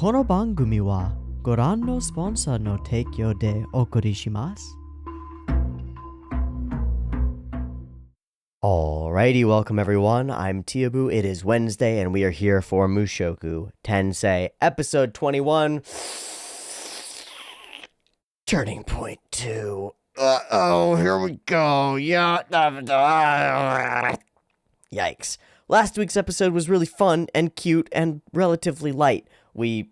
この番組はご覧のスポンサーの提供でお送りします。Alrighty, welcome everyone. I'm Teeaboo. It is Wednesday, and we are here for Mushoku Tensei, episode 21, Turning Point 2. Here we go. Yeah. Yikes. Last week's episode was really fun and cute and relatively light. We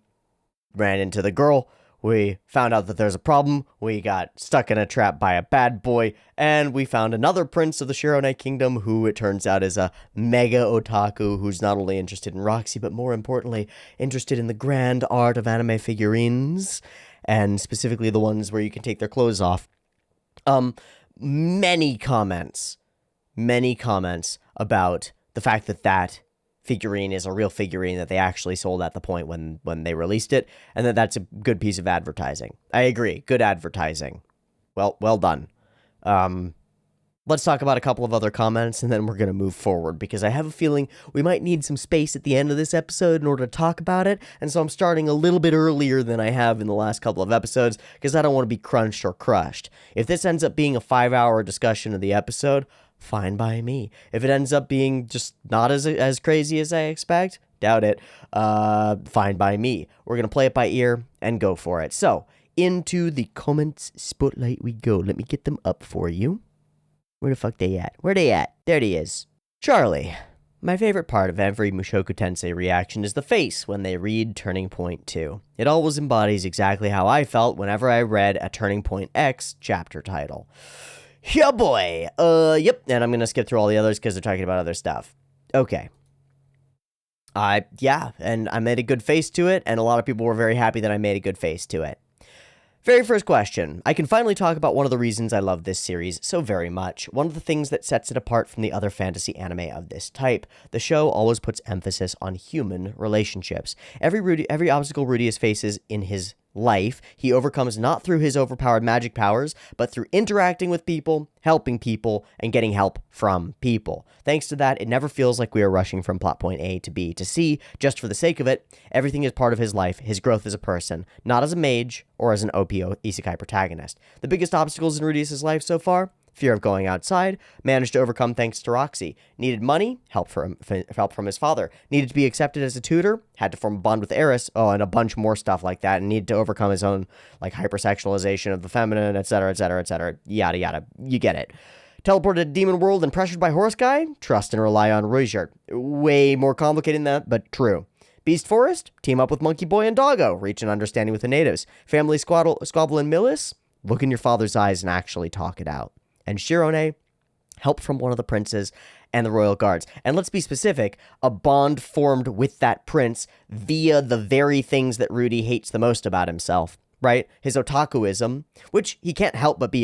ran into the girl, we found out that there's a problem, we got stuck in a trap by a bad boy, and we found another prince of the Shirone Kingdom who it turns out is a mega otaku who's not only interested in Roxy, but more importantly, interested in the grand art of anime figurines, and specifically the ones where you can take their clothes off. Many comments about the fact that figurine is a real figurine that they actually sold at the point when they released it, and that's a good piece of advertising. I agree. Good advertising. Well done. Let's talk about a couple of other comments, and then we're going to move forward, because I have a feeling we might need some space at the end of this episode in order to talk about it, and so I'm starting a little bit earlier than I have in the last couple of episodes, because I don't want to be crunched or crushed. If this ends up being a 5-hour discussion of the episode, fine by me. If it ends up being just not as crazy as I expect, doubt it, fine by me. We're going to play it by ear and go for it. So, into the comments spotlight we go. Let me get them up for you. Where the fuck they at? Where they at? There they is. Charlie. My favorite part of every Mushoku Tensei reaction is the face when they read Turning Point 2. It always embodies exactly how I felt whenever I read a Turning Point X chapter title. Yeah, boy. Yep. And I'm going to skip through all the others because they're talking about other stuff. Okay. Yeah, and I made a good face to it, and a lot of people were very happy that I made a good face to it. Very first question. I can finally talk about one of the reasons I love this series so very much. One of the things that sets it apart from the other fantasy anime of this type. The show always puts emphasis on human relationships. Every obstacle Rudeus faces in his life, he overcomes not through his overpowered magic powers, but through interacting with people, helping people, and getting help from people. Thanks to that, it never feels like we are rushing from plot point A to B to C, just for the sake of it. Everything is part of his life, his growth as a person, not as a mage or as an OPO isekai protagonist. The biggest obstacles in Rudeus' life so far? Fear of going outside, managed to overcome thanks to Roxy. Needed money, help from his father. Needed to be accepted as a tutor, had to form a bond with Eris, and a bunch more stuff like that, and needed to overcome his own, hypersexualization of the feminine, etc., yada yada, you get it. Teleported to Demon World and pressured by Horse Guy? Trust and rely on Ruijert. Way more complicated than that, but true. Beast Forest? Team up with Monkey Boy and Doggo, reach an understanding with the natives. Family squabble in Millis? Look in your father's eyes and actually talk it out. And Shirone, help from one of the princes and the royal guards. And let's be specific, a bond formed with that prince via the very things that Rudy hates the most about himself, right? His otakuism, which he can't help but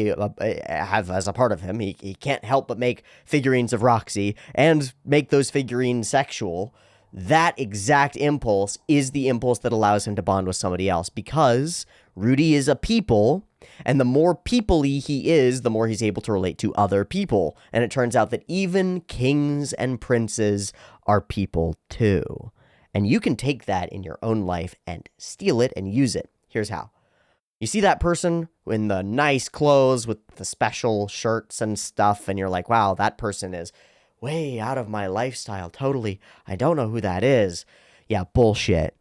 have as a part of him. He can't help but make figurines of Roxy and make those figurines sexual. That exact impulse is the impulse that allows him to bond with somebody else, because Rudy is a people, and the more people-y he is, the more he's able to relate to other people. And it turns out that even kings and princes are people too. And you can take that in your own life and steal it and use it. Here's how. You see that person in the nice clothes with the special shirts and stuff, and you're like, wow, that person is way out of my lifestyle, totally. I don't know who that is. Yeah, bullshit.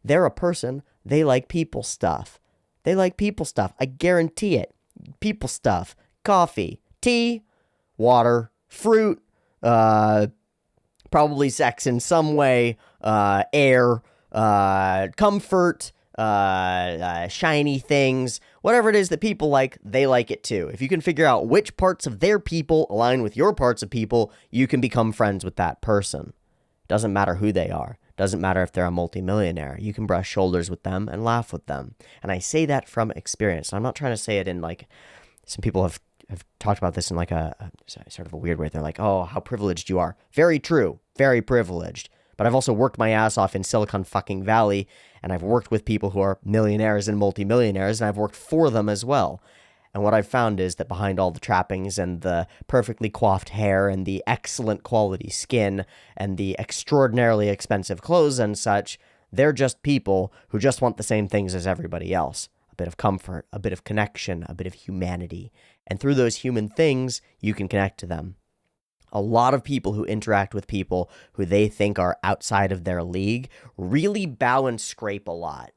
They're a person. They like people stuff. I guarantee it. People stuff. Coffee, tea, water, fruit, probably sex in some way, air, comfort, shiny things, whatever it is that people like, they like it too. If you can figure out which parts of their people align with your parts of people, you can become friends with that person. Doesn't matter who they are. Doesn't matter if they're a multimillionaire. You can brush shoulders with them and laugh with them. And I say that from experience. I'm not trying to say it in some people have talked about this in a sort of a weird way. They're like, oh, how privileged you are. Very true. Very privileged. But I've also worked my ass off in Silicon fucking Valley, and I've worked with people who are millionaires and multimillionaires, and I've worked for them as well. And what I've found is that behind all the trappings and the perfectly coiffed hair and the excellent quality skin and the extraordinarily expensive clothes and such, They're just people who just want the same things as everybody else. A bit of comfort, a bit of connection, a bit of humanity. And through those human things, you can connect to them. A lot of people who interact with people who they think are outside of their league really bow and scrape a lot.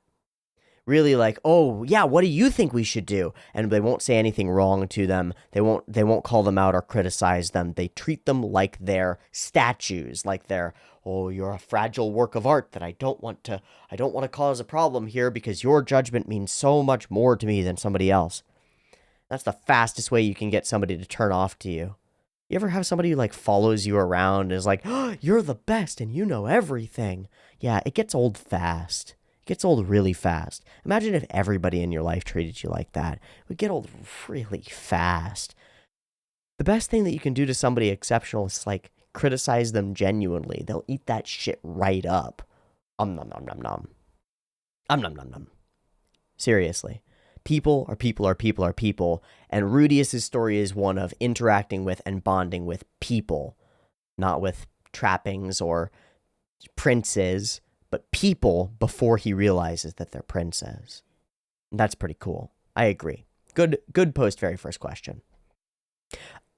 Really like, oh, yeah, what do you think we should do? And they won't say anything wrong to them. They won't call them out or criticize them. They treat them like they're statues, like they're, oh, you're a fragile work of art that I don't want to cause a problem here because your judgment means so much more to me than somebody else. That's the fastest way you can get somebody to turn off to you. You ever have somebody who like follows you around and is like, oh, you're the best and you know everything? Yeah, it gets old fast. It gets old really fast. Imagine if everybody in your life treated you like that. It would get old really fast. The best thing that you can do to somebody exceptional is like criticize them genuinely. They'll eat that shit right up. Nom nom nom nom. Nom nom nom. Seriously. People are people are people are people, and Rudius's story is one of interacting with and bonding with people, not with trappings or princes, but people before he realizes that they're princes. And that's pretty cool. I agree. Good post, very first question.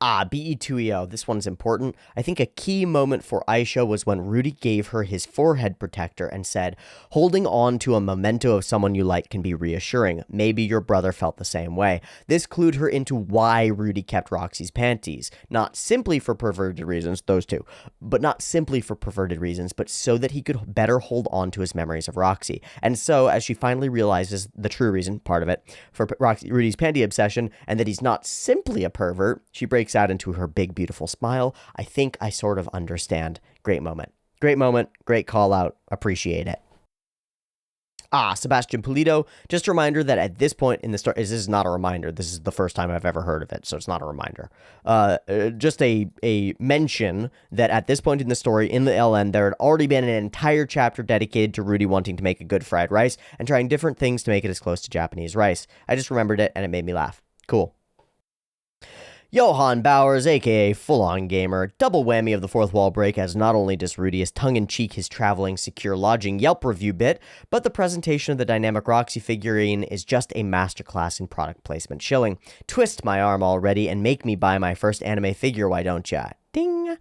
BE2EO, this one's important. I think a key moment for Aisha was when Rudy gave her his forehead protector and said, holding on to a memento of someone you like can be reassuring. Maybe your brother felt the same way. This clued her into why Rudy kept Roxy's panties. Not simply for perverted reasons, those two, but not simply for perverted reasons, but so that he could better hold on to his memories of Roxy. And so, as she finally realizes the true reason, part of it, for Rudy's panty obsession, and that he's not simply a pervert, she breaks out into her big, beautiful smile. I think I sort of understand. Great moment. Great moment. Great call out. Appreciate it. Sebastian Pulido. Just a reminder that at this point in the story, this is not a reminder. This is the first time I've ever heard of it, so it's not a reminder. Just a mention that at this point in the story, in the LN, there had already been an entire chapter dedicated to Rudy wanting to make a good fried rice and trying different things to make it as close to Japanese rice. I just remembered it, and it made me laugh. Cool. Johan Bowers, aka Full On Gamer, double whammy of the fourth wall break, as not only does Rudius tongue-in-cheek his traveling secure lodging Yelp review bit, but the presentation of the dynamic Roxy figurine is just a masterclass in product placement shilling. Twist my arm already and make me buy my first anime figure, why don't ya? Ding!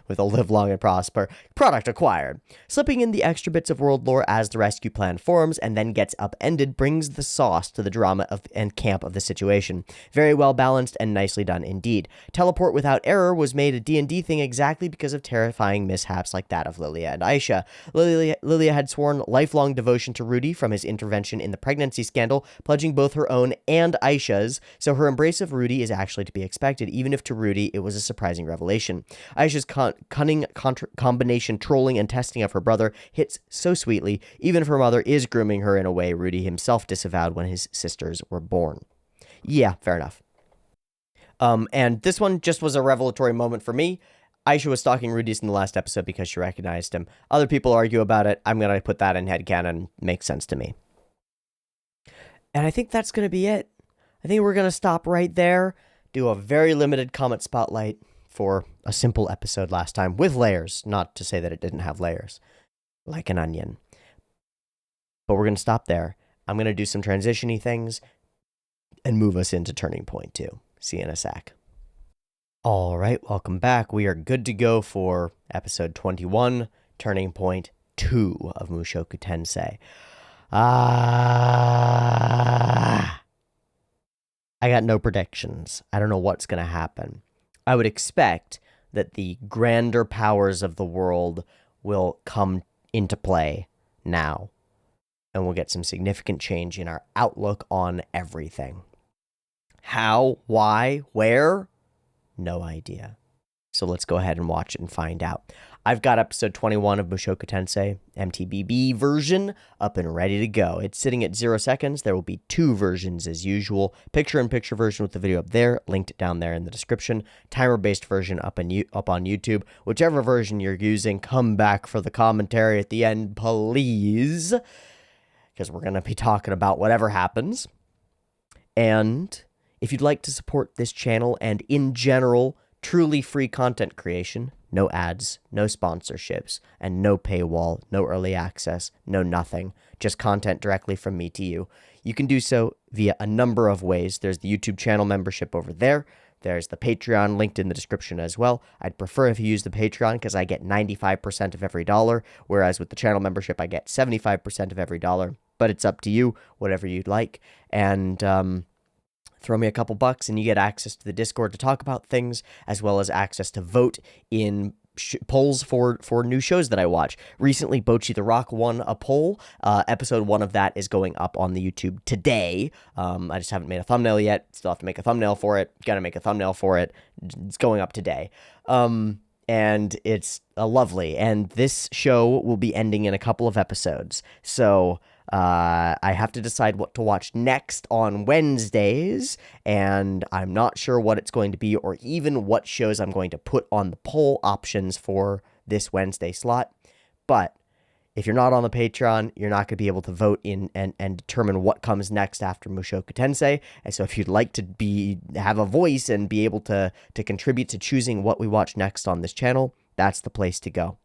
With a live long and prosper. Product acquired. Slipping in the extra bits of world lore as the rescue plan forms and then gets upended brings the sauce to the drama and camp of the situation. Very well balanced and nicely done indeed. Teleport without error was made a D&D thing exactly because of terrifying mishaps like that of Lilia and Aisha. Lilia had sworn lifelong devotion to Rudy from his intervention in the pregnancy scandal, pledging both her own and Aisha's, so her embrace of Rudy is actually to be expected, even if to Rudy it was a surprising revelation. Aisha's cunning combination trolling and testing of her brother hits so sweetly, even if her mother is grooming her in a way Rudy himself disavowed when his sisters were born. Yeah, fair enough. And this one just was a revelatory moment for me. Aisha was stalking Rudius in the last episode because she recognized him. Other people argue about it. I'm going to put that in headcanon. Makes sense to me. And I think that's going to be it. I think we're going to stop right there. Do a very limited comment spotlight for a simple episode last time with layers, not to say that it didn't have layers, like an onion. But we're going to stop there. I'm going to do some transition-y things and move us into Turning Point 2. See you in a sec. All right, welcome back. We are good to go for episode 21, Turning Point 2 of Mushoku Tensei. I got no predictions. I don't know what's going to happen. I would expect that the grander powers of the world will come into play now, and we'll get some significant change in our outlook on everything. How, why, where? No idea. So let's go ahead and watch it and find out. I've got episode 21 of Mushoku Tensei, MTBB version, up and ready to go. It's sitting at 0 seconds. There will be 2 versions as usual. Picture-in-picture version with the video up there, linked down there in the description. Timer-based version up on YouTube. Whichever version you're using, come back for the commentary at the end, please. Because we're going to be talking about whatever happens. And if you'd like to support this channel and in general Truly free content creation, no ads, no sponsorships, and no paywall, no early access, no nothing. Just content directly from me to you. You can do so via a number of ways. There's the YouTube channel membership over there. There's the Patreon linked in the description as well. I'd prefer if you use the Patreon because I get 95% of every dollar, whereas with the channel membership, I get 75% of every dollar. But it's up to you, whatever you'd like. And throw me a couple bucks and you get access to the Discord to talk about things, as well as access to vote in polls for new shows that I watch. Recently, Bocchi the Rock won a poll. Episode 1 of that is going up on the YouTube today. I just haven't made a thumbnail yet. Still have to make a thumbnail for it. Gotta make a thumbnail for it. It's going up today. And it's lovely. And this show will be ending in a couple of episodes. So I have to decide what to watch next on Wednesdays, and I'm not sure what it's going to be or even what shows I'm going to put on the poll options for this Wednesday slot. But if you're not on the Patreon, you're not going to be able to vote in and determine what comes next after Mushoku Tensei. And so if you'd like to have a voice and be able to contribute to choosing what we watch next on this channel, that's the place to go.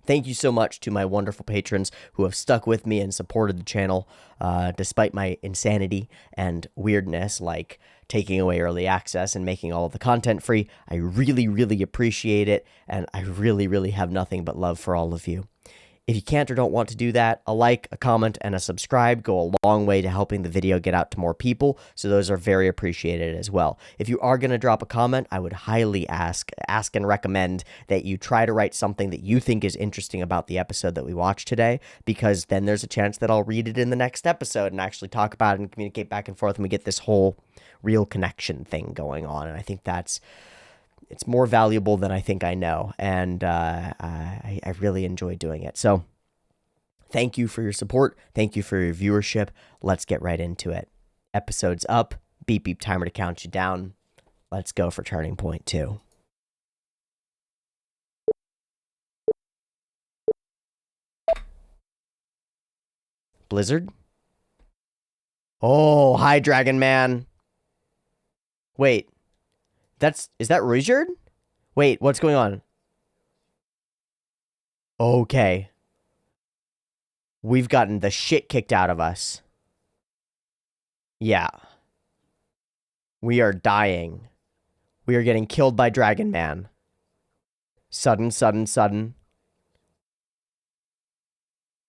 Thank you so much to my wonderful patrons who have stuck with me and supported the channel despite my insanity and weirdness, like taking away early access and making all of the content free. I really, really appreciate it, and I really, really have nothing but love for all of you. If you can't or don't want to do that, a like, a comment, and a subscribe go a long way to helping the video get out to more people, so those are very appreciated as well. If you are going to drop a comment, I would highly ask and recommend that you try to write something that you think is interesting about the episode that we watched today, because then there's a chance that I'll read it in the next episode and actually talk about it and communicate back and forth, and we get this whole real connection thing going on, and I think it's more valuable than I think I know, and I really enjoy doing it. So thank you for your support. Thank you for your viewership. Let's get right into it. Episode's up. Beep, beep, timer to count you down. Let's go for Turning Point 2. Blizzard? Oh, hi, Dragon Man. Wait. Is that Ruijerd? Wait, what's going on? Okay. We've gotten the shit kicked out of us. Yeah. We are dying. We are getting killed by Dragon Man. Sudden.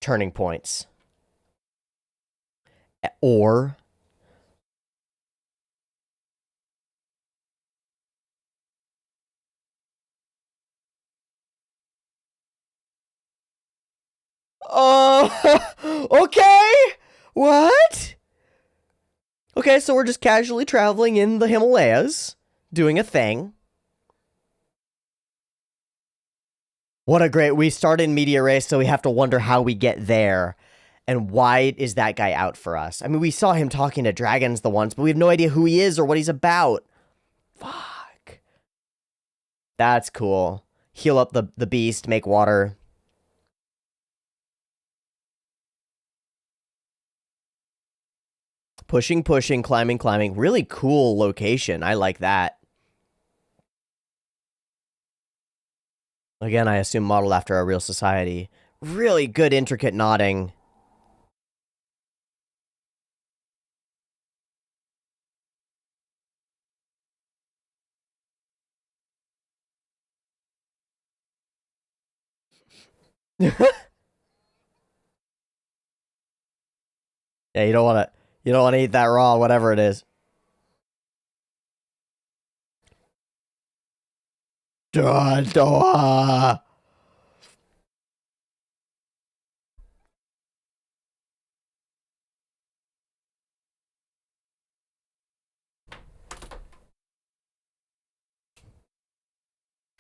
Turning points. Or... okay. What? Okay, so we're just casually traveling in the Himalayas, doing a thing. What a great... We start in Media Res, so we have to wonder how we get there. And why is that guy out for us? I mean, we saw him talking to dragons the once, but we have no idea who he is or what he's about. Fuck. That's cool. Heal up the beast, make water... Pushing, climbing. Really cool location. I like that. Again, I assume modeled after a real society. Really good, intricate nodding. Yeah, you don't want to eat that raw, whatever it is.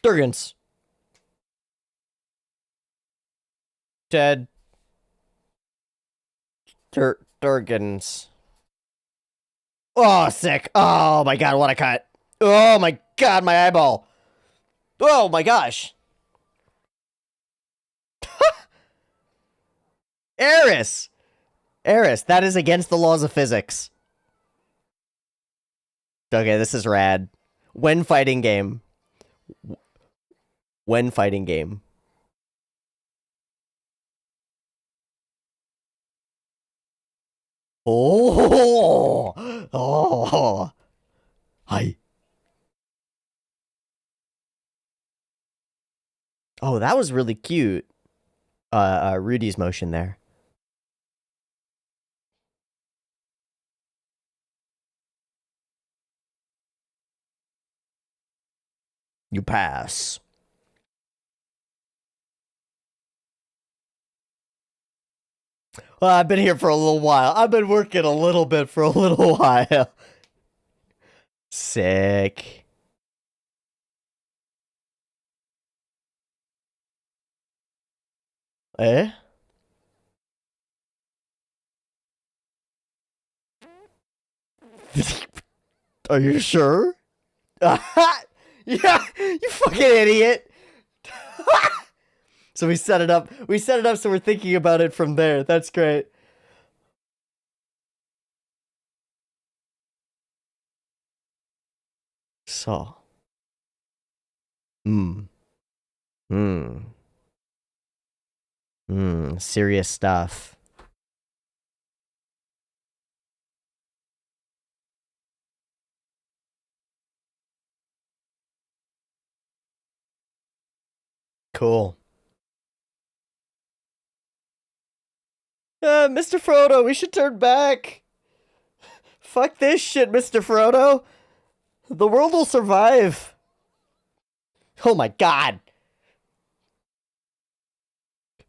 Durgans. Dead. Durgans. Oh, sick. Oh my god, what a cut. Oh my god, my eyeball. Oh my gosh. Eris! Eris, that is against the laws of physics. Okay, this is rad. When fighting game. When fighting game. Oh, oh, hi. Oh, that was really cute. Rudy's motion there. You pass. Well, I've been here for a little while. I've been working a little bit for a little while. Sick. Eh? Are you sure? Yeah, you fucking idiot. So we set it up. We set it up so we're thinking about it from there. That's great. So. Hmm. Serious stuff. Cool. Mr. Frodo, we should turn back. Fuck this shit, Mr. Frodo. The world will survive. Oh my god.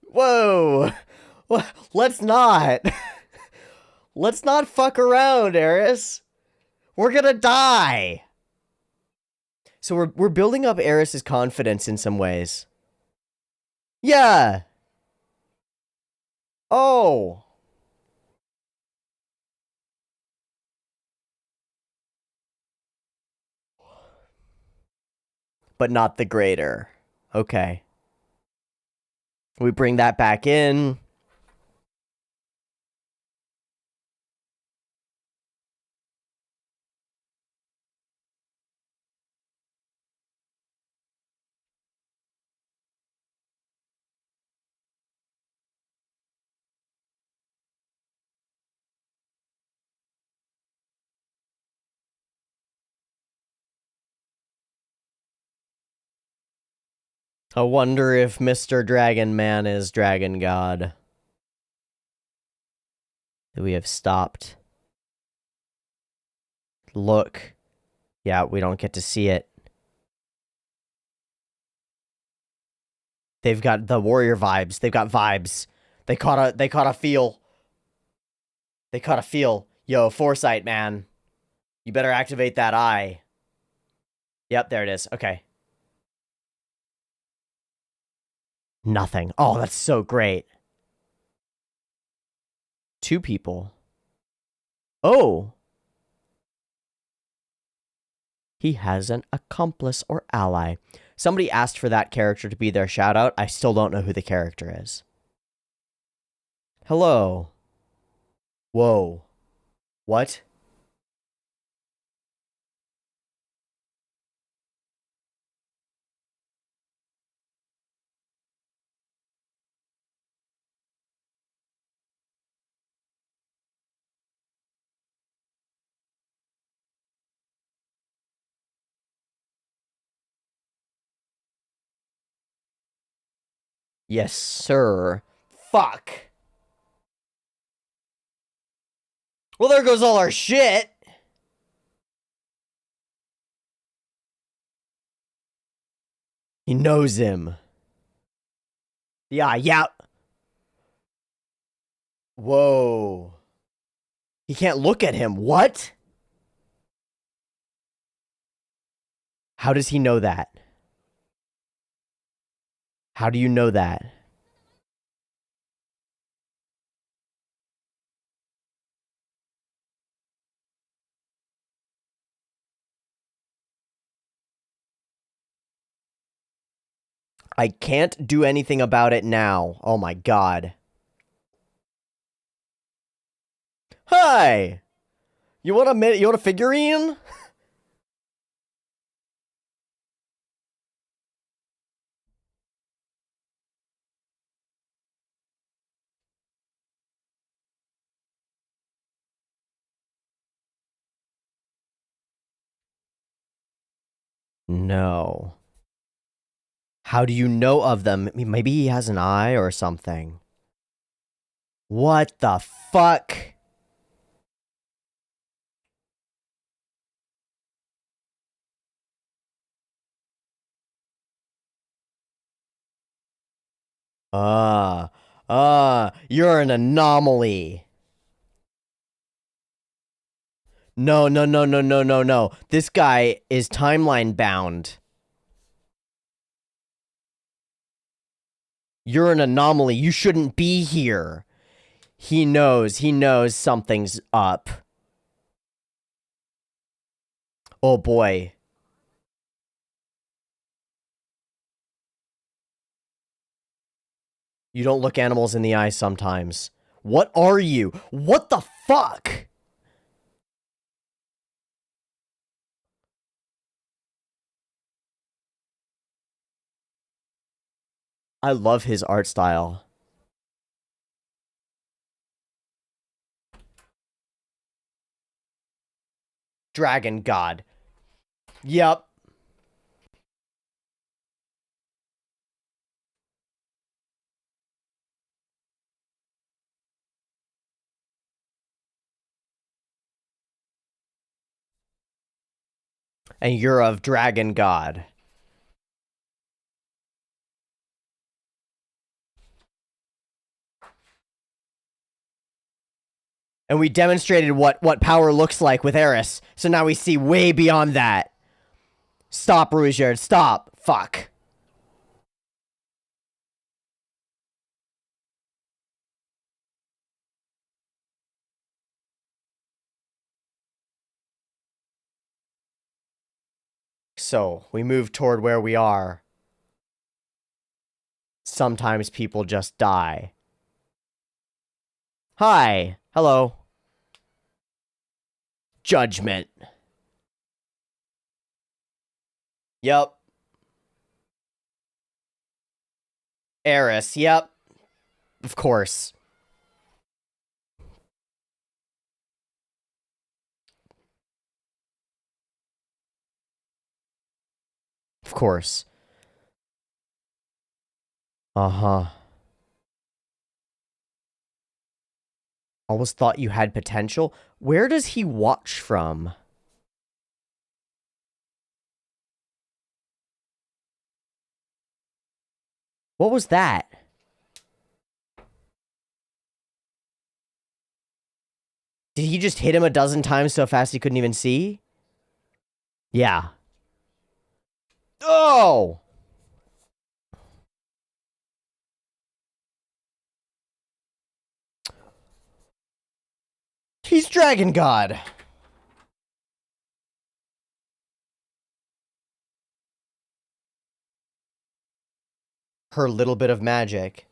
Whoa. Let's not. Let's not fuck around, Eris. We're gonna die. So we're building up Eris's confidence in some ways. Yeah. Oh. But not the greater. Okay. We bring that back in. I wonder if Mr. Dragon Man is Dragon God. We have stopped. Look. Yeah, we don't get to see it. They've got the warrior vibes. They've got vibes. They caught a feel. They caught a feel. Yo, foresight, man. You better activate that eye. Yep, there it is. Okay. Nothing. Oh, that's so great. 2 people. Oh. He has an accomplice or ally. Somebody asked for that character to be their shout out. I still don't know who the character is. Hello. Whoa. What? Yes, sir. Fuck. Well, there goes all our shit. He knows him. Yeah. Whoa. He can't look at him. What? How does he know that? How do you know that? I can't do anything about it now. Oh my god. Hi! You want a figurine? No. How do you know of them? Maybe he has an eye or something. What the fuck? You're an anomaly. No, no, no, no, no, no, no. This guy is timeline bound. You're an anomaly. You shouldn't be here. He knows something's up. Oh boy. You don't look animals in the eye sometimes. What are you? What the fuck? I love his art style. Dragon God. Yep. And you're of Dragon God. And we demonstrated what power looks like with Eris. So now we see way beyond that. Stop, Rougier. Stop. Fuck. So, we move toward where we are. Sometimes people just die. Hi. Hello. Judgment. Yep. Eris. Yep. Of course. Of course. Uh-huh. Always thought you had potential? Where does he watch from? What was that? Did he just hit him a dozen times so fast he couldn't even see? Yeah. Oh! He's Dragon God. Her little bit of magic.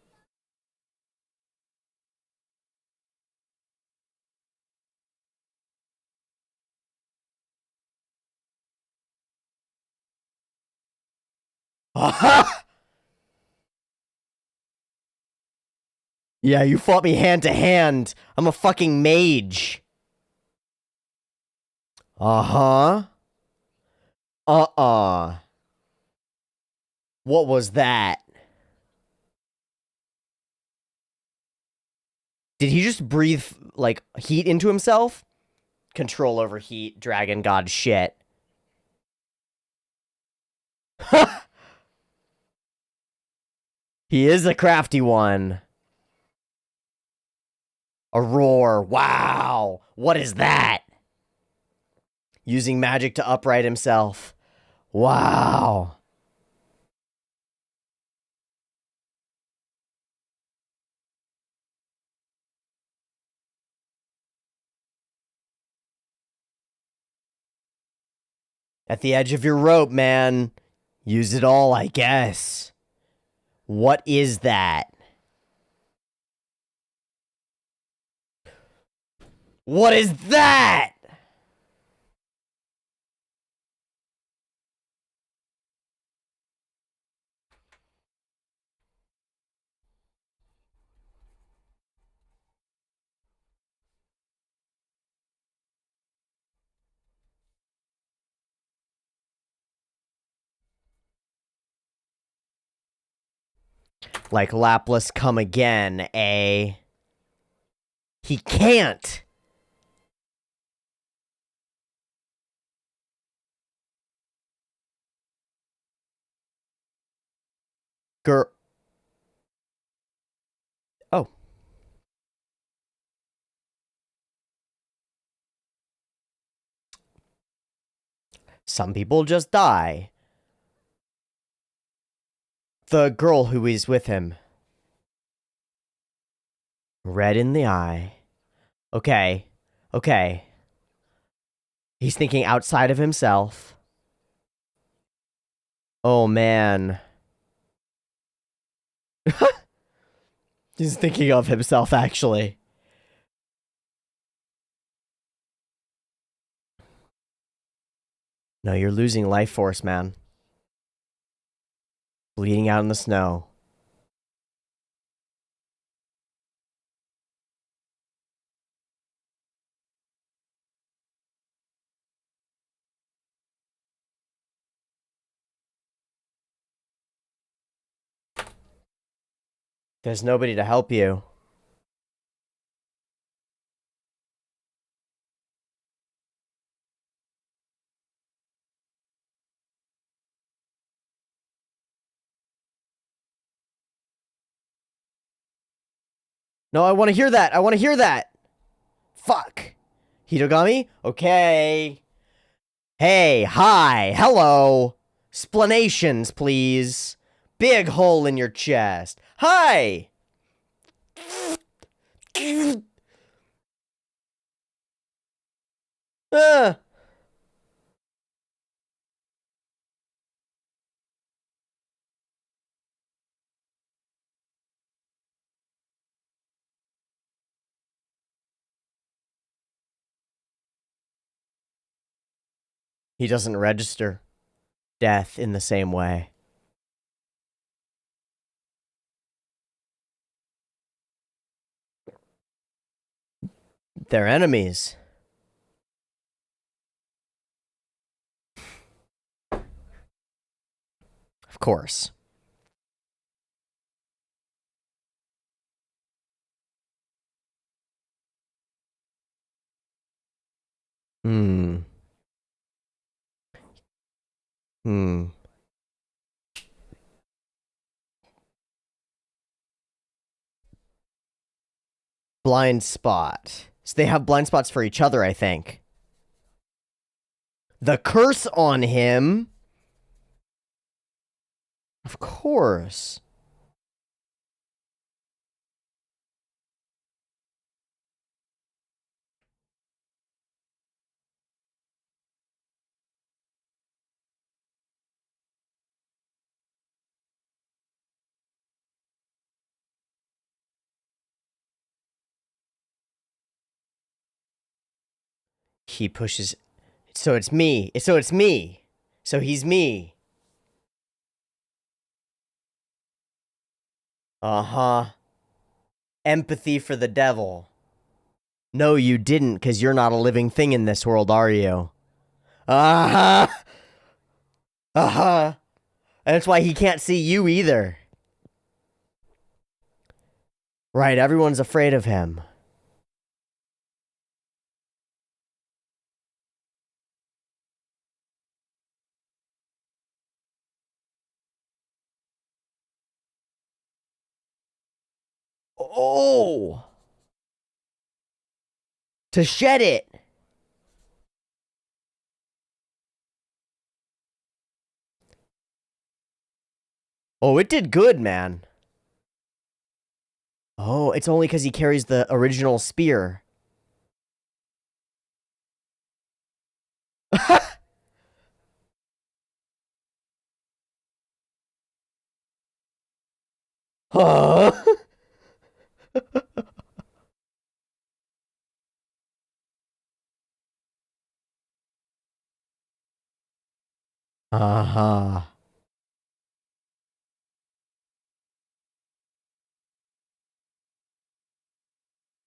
Yeah, you fought me hand to hand. I'm a fucking mage. Uh-huh. Uh-uh. What was that? Did he just breathe, like, heat into himself? Control over heat, Dragon God shit. He is a crafty one. A roar. Wow. What is that? Using magic to upright himself. Wow. At the edge of your rope, man. Use it all, I guess. What is that? What is that? Like Laplace come again, eh? He can't! Girl. Oh. Some people just die. The girl who is with him. Red in the eye. Okay. Okay. He's thinking outside of himself. Oh, man. He's thinking of himself, actually. No, you're losing life force, man. Bleeding out in the snow. There's nobody to help you. No, I want to hear that. I want to hear that. Fuck. Hitogami? Okay. Hey, hi, hello. Explanations, please. Big hole in your chest. Hi. uh. He doesn't register death in the same way. They're enemies. Of course. Hmm. Hmm. Blind spot. So they have blind spots for each other, I think. The curse on him. Of course. He pushes. So it's me. So it's me. So he's me. Uh-huh. Empathy for the devil. No, you didn't, because you're not a living thing in this world, are you? Uh-huh. Uh-huh. And that's why he can't see you either. Right, everyone's afraid of him. Oh! To shed it! Oh, it did good, man. Oh, it's only because he carries the original spear. Huh? Uh-huh.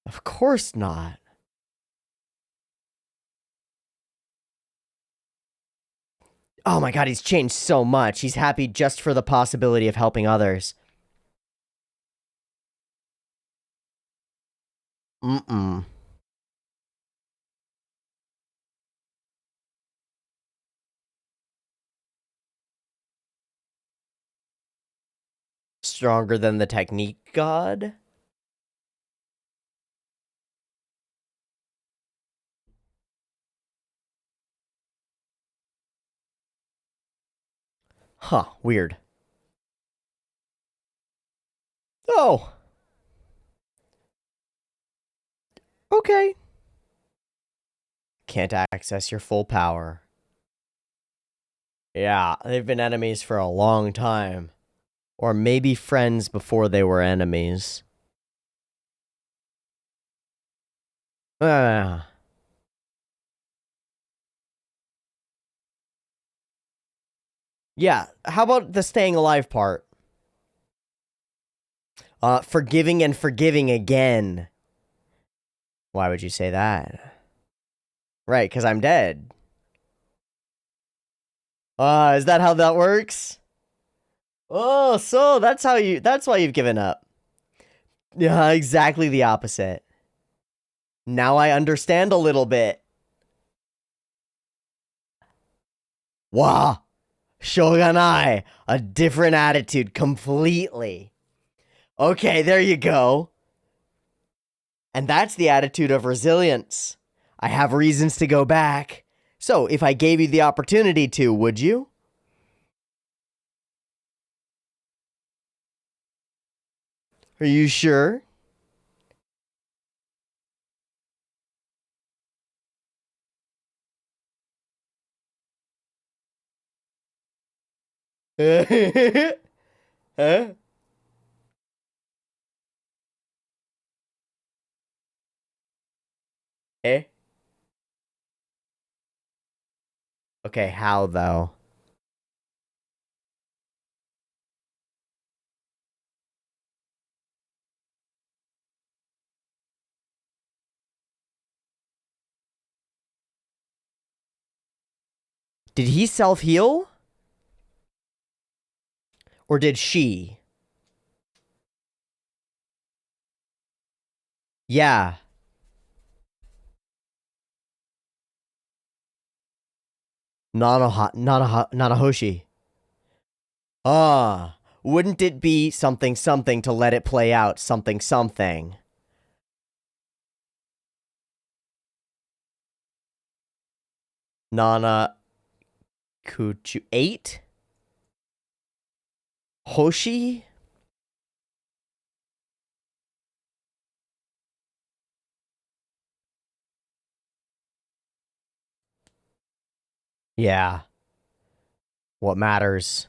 Of course not. Oh my god, he's changed so much. He's happy just for the possibility of helping others. Mm-mm. Stronger than the technique god? Huh, weird. Oh. Okay. Can't access your full power. Yeah, they've been enemies for a long time. Or maybe friends before they were enemies. Ah. Yeah, how about the staying alive part? Forgiving and forgiving again. Why would you say that? Right, because I'm dead. Is that how that works? Oh, so that's why you've given up. Yeah, exactly the opposite. Now I understand a little bit. Wow. Shogunai. A different attitude completely. Okay, there you go. And that's the attitude of resilience. I have reasons to go back. So, if I gave you the opportunity to, would you? Are you sure? Huh? Eh? Okay, how though? Did he self-heal? Or did she? Yeah. Nanahoshi. Ah. Wouldn't it be something something to let it play out something something? Nana Kuchu 8? Hoshi? Yeah. What matters?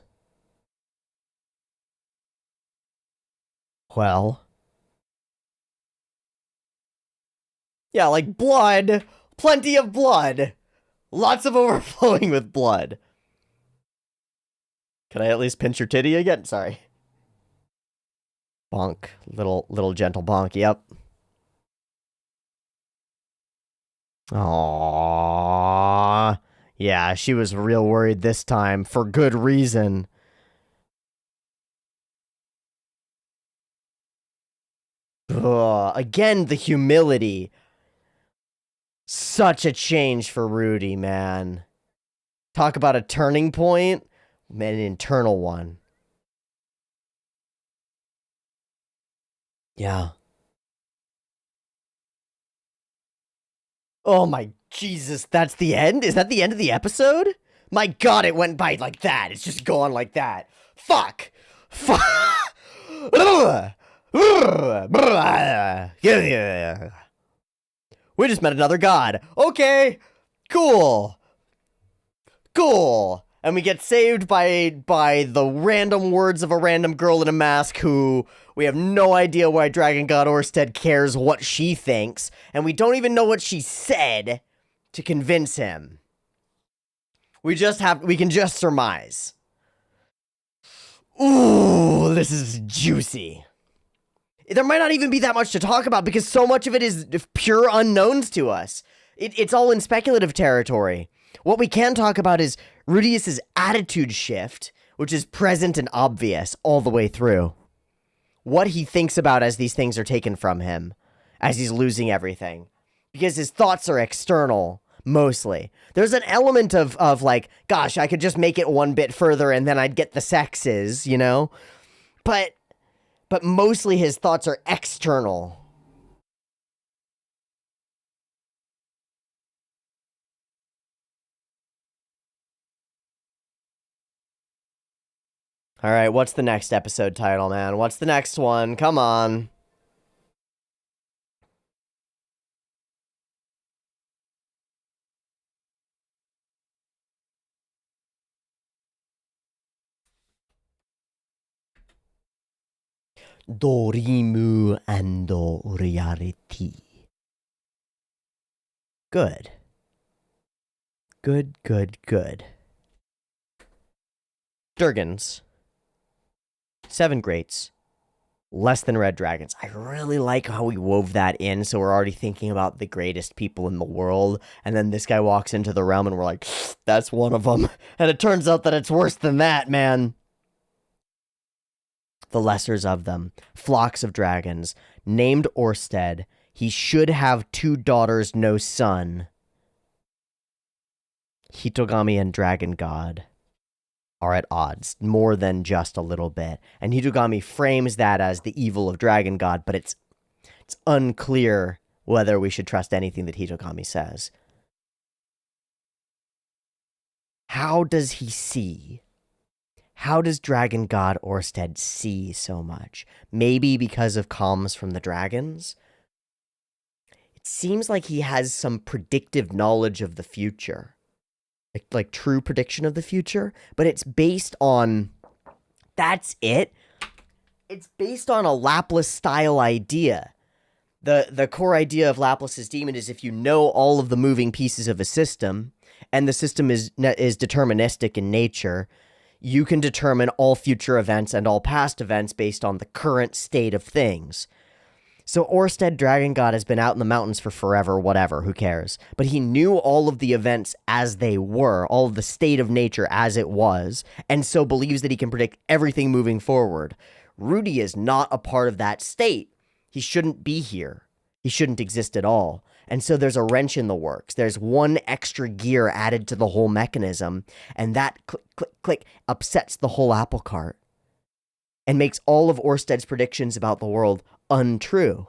Well. Yeah, like blood. Plenty of blood. Lots of overflowing with blood. Can I at least pinch your titty again? Sorry. Bonk. Little gentle bonk. Yep. Aww. Yeah, she was real worried this time for good reason. Ugh, again, the humility. Such a change for Rudy, man. Talk about a turning point. Man, an internal one. Yeah. Oh my Jesus, that's the end? Is that the end of the episode? My God, it went by like that. It's just gone like that. Fuck. Fuck. We just met another god. Okay. Cool. Cool. And we get saved by the random words of a random girl in a mask who we have no idea why Dragon God Orsted cares what she thinks, and we don't even know what she said to convince him. We can just surmise. Ooh, this is juicy. There might not even be that much to talk about because so much of it is pure unknowns to us. It's all in speculative territory. What we can talk about is Rudius's attitude shift, which is present and obvious all the way through. What he thinks about as these things are taken from him. as he's losing everything. Because his thoughts are external, mostly. There's an element of like, gosh, I could just make it one bit further and then I'd get the sexes, you know? But mostly his thoughts are external. All right, what's the next episode title, man? What's the next one? Come on. Dorimu and reality. Good. Good. Durgans. 7 greats. Less than red dragons. I really like how we wove that in, so we're already thinking about the greatest people in the world, and then this guy walks into the realm and we're like, that's one of them. And it turns out that it's worse than that, man. The lessers of them. Flocks of dragons. Named Orsted. He should have 2 daughters, no son. Hitogami and Dragon God are at odds, more than just a little bit. And Hitogami frames that as the evil of Dragon God, but it's unclear whether we should trust anything that Hitogami says. How does he see? How does Dragon God Orsted see so much? Maybe because of comms from the dragons? It seems like he has some predictive knowledge of the future. Like true prediction of the future, but it's based on, that's it. It's based on a Laplace style idea. The core idea of Laplace's demon is if you know all of the moving pieces of a system, and the system is deterministic in nature, you can determine all future events and all past events based on the current state of things. So Orsted Dragon God has been out in the mountains for forever, whatever, who cares? But he knew all of the events as they were, all of the state of nature as it was, and so believes that he can predict everything moving forward. Rudy is not a part of that state. He shouldn't be here. He shouldn't exist at all. And so there's a wrench in the works. There's one extra gear added to the whole mechanism, and that click upsets the whole apple cart and makes all of Orsted's predictions about the world untrue.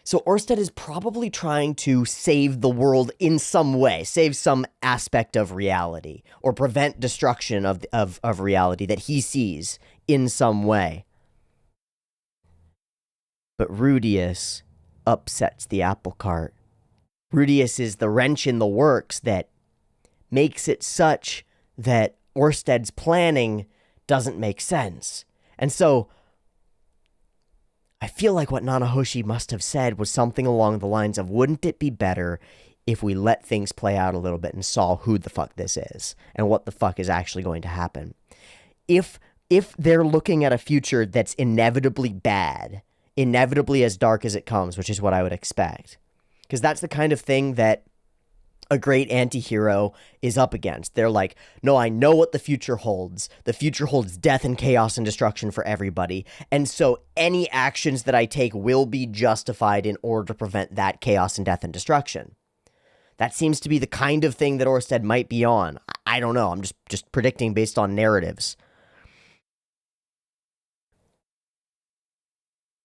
So Orsted is probably trying to save the world in some way, save some aspect of reality, or prevent destruction of reality that he sees in some way. But Rudius upsets the apple cart. Rudius is the wrench in the works that makes it such that Orsted's planning doesn't make sense. And so I feel like what Nanahoshi must have said was something along the lines of, wouldn't it be better if we let things play out a little bit and saw who the fuck this is and what the fuck is actually going to happen? If they're looking at a future that's inevitably bad, inevitably as dark as it comes, which is what I would expect, because that's the kind of thing that a great anti-hero is up against. They're like, no, I know what the future holds. The future holds death and chaos and destruction for everybody. And so any actions that I take will be justified in order to prevent that chaos and death and destruction. That seems to be the kind of thing that Orsted might be on. I don't know. I'm just predicting based on narratives.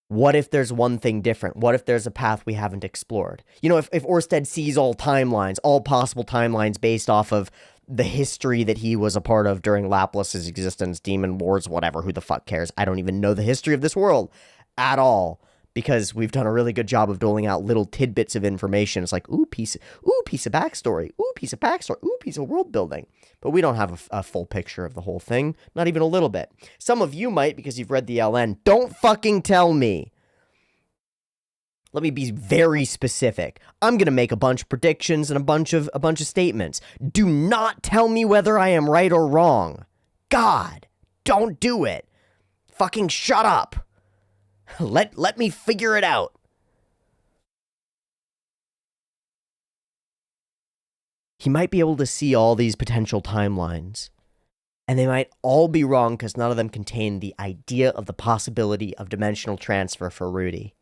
What if there's one thing different? What if there's a path we haven't explored? You know, if Orsted sees all timelines, all possible timelines based off of the history that he was a part of during Laplace's existence, Demon Wars, whatever, who the fuck cares? I don't even know the history of this world at all, because we've done a really good job of doling out little tidbits of information. It's like, ooh, piece of backstory, ooh, piece of backstory, ooh, piece of world building. But we don't have a full picture of the whole thing, not even a little bit. Some of you might, because you've read the LN. Don't fucking tell me. Let me be very specific. I'm going to make a bunch of predictions and a bunch of statements. Do not tell me whether I am right or wrong. God, don't do it. Fucking shut up. Let me figure it out. He might be able to see all these potential timelines, and they might all be wrong because none of them contain the idea of the possibility of dimensional transfer for Rudy.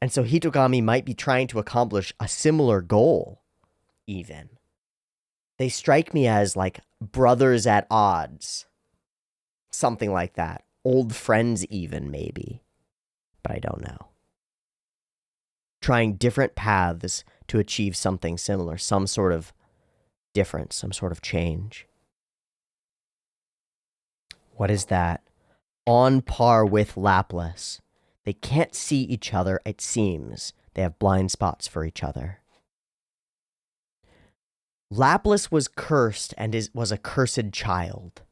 And so Hitogami might be trying to accomplish a similar goal, even. They strike me as like brothers at odds. Something like that. Old friends even, maybe. But I don't know. Trying different paths to achieve something similar. Some sort of difference, some sort of change. What is that? On par with Laplace. They can't see each other, it seems. They have blind spots for each other. Laplace was cursed and was a cursed child.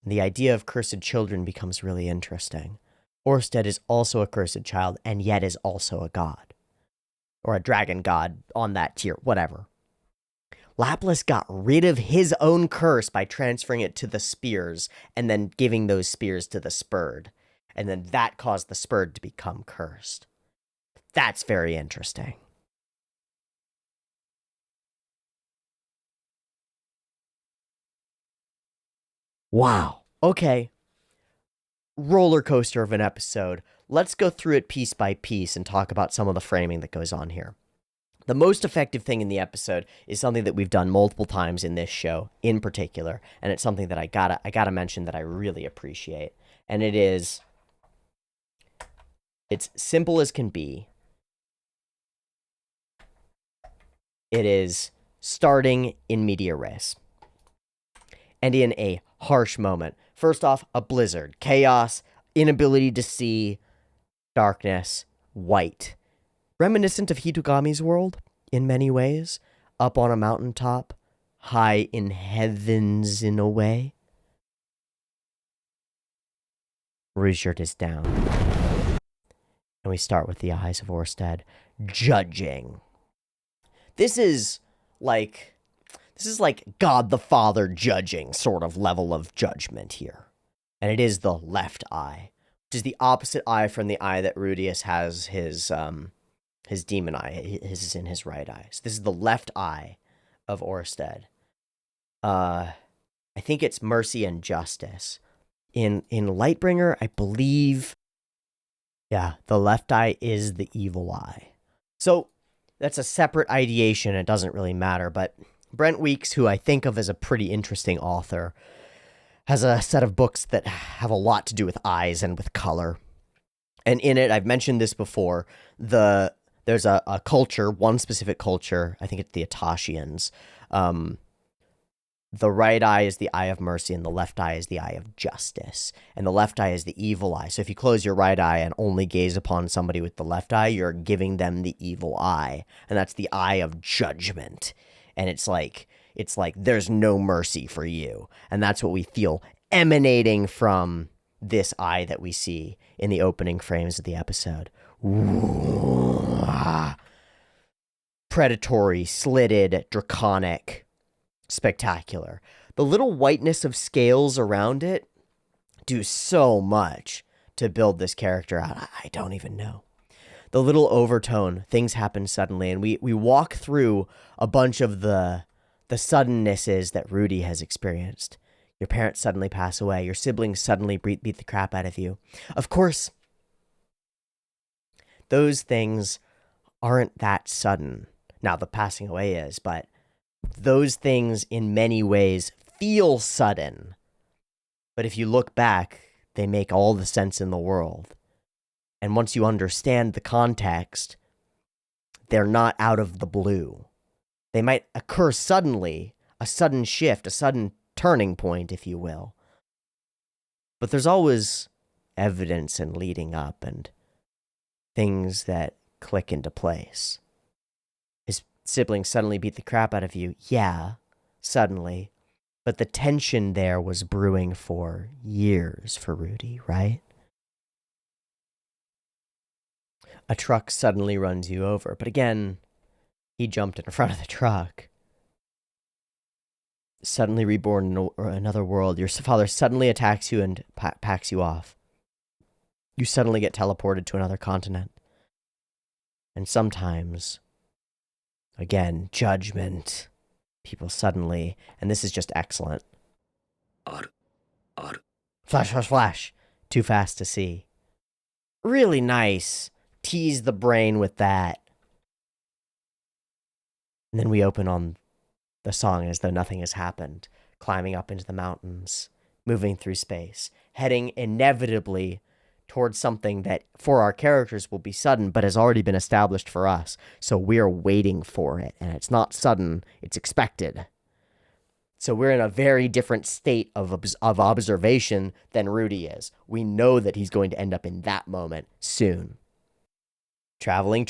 And the idea of cursed children becomes really interesting. Orsted is also a cursed child and yet is also a god. Or a dragon god on that tier, whatever. Laplace got rid of his own curse by transferring it to the spears and then giving those spears to the spurred. And then that caused the spurred to become cursed. That's very interesting. Wow. Okay. Roller coaster of an episode. Let's go through it piece by piece and talk about some of the framing that goes on here. The most effective thing in the episode is something that we've done multiple times in this show in particular, and it's something that I gotta mention that I really appreciate. And it's simple as can be. It is starting in media res. And in a harsh moment. First off, a blizzard, chaos, inability to see, darkness, white. Reminiscent of Hitogami's world, in many ways. Up on a mountaintop, high in heavens in a way. Ruijert is down. And we start with the eyes of Orsted, judging. This is like God the Father judging sort of level of judgment here. And it is the left eye, which is the opposite eye from the eye that Rudius has his demon eye. His is in his right eye. So this is the left eye of Orsted. I think it's mercy and justice. In Lightbringer, I believe, yeah, the left eye is the evil eye. So that's a separate ideation. It doesn't really matter, but Brent Weeks, who I think of as a pretty interesting author, has a set of books that have a lot to do with eyes and with color. And in it, I've mentioned this before, there's a culture, one specific culture, I think it's the Atashians. The right eye is the eye of mercy, and the left eye is the eye of justice. And the left eye is the evil eye. So if you close your right eye and only gaze upon somebody with the left eye, you're giving them the evil eye. And that's the eye of judgment. And it's like there's no mercy for you. And that's what we feel emanating from this eye that we see in the opening frames of the episode. Predatory, slitted, draconic, spectacular. The little whiteness of scales around it do so much to build this character out. I don't even know. The little overtone, things happen suddenly, and we walk through a bunch of the suddennesses that Rudy has experienced. Your parents suddenly pass away. Your siblings suddenly beat the crap out of you. Of course, those things aren't that sudden. Now, the passing away is, but those things in many ways feel sudden. But if you look back, they make all the sense in the world. And once you understand the context, they're not out of the blue. They might occur suddenly, a sudden shift, a sudden turning point, if you will. But there's always evidence and leading up and things that click into place. His siblings suddenly beat the crap out of you. Yeah, suddenly. But the tension there was brewing for years for Rudy, right? A truck suddenly runs you over. But again, he jumped in front of the truck. Suddenly reborn in another world. Your father suddenly attacks you and packs you off. You suddenly get teleported to another continent. And sometimes, again, judgment. People suddenly, and this is just excellent. Flash, flash, flash. Too fast to see. Really nice tease the brain with that. And then we open on the song as though nothing has happened, climbing up into the mountains, moving through space, heading inevitably towards something that for our characters will be sudden, but has already been established for us. So we're waiting for it, and it's not sudden, it's expected. So we're in a very different state of observation than Rudy is. We know that he's going to end up in that moment soon. Traveling,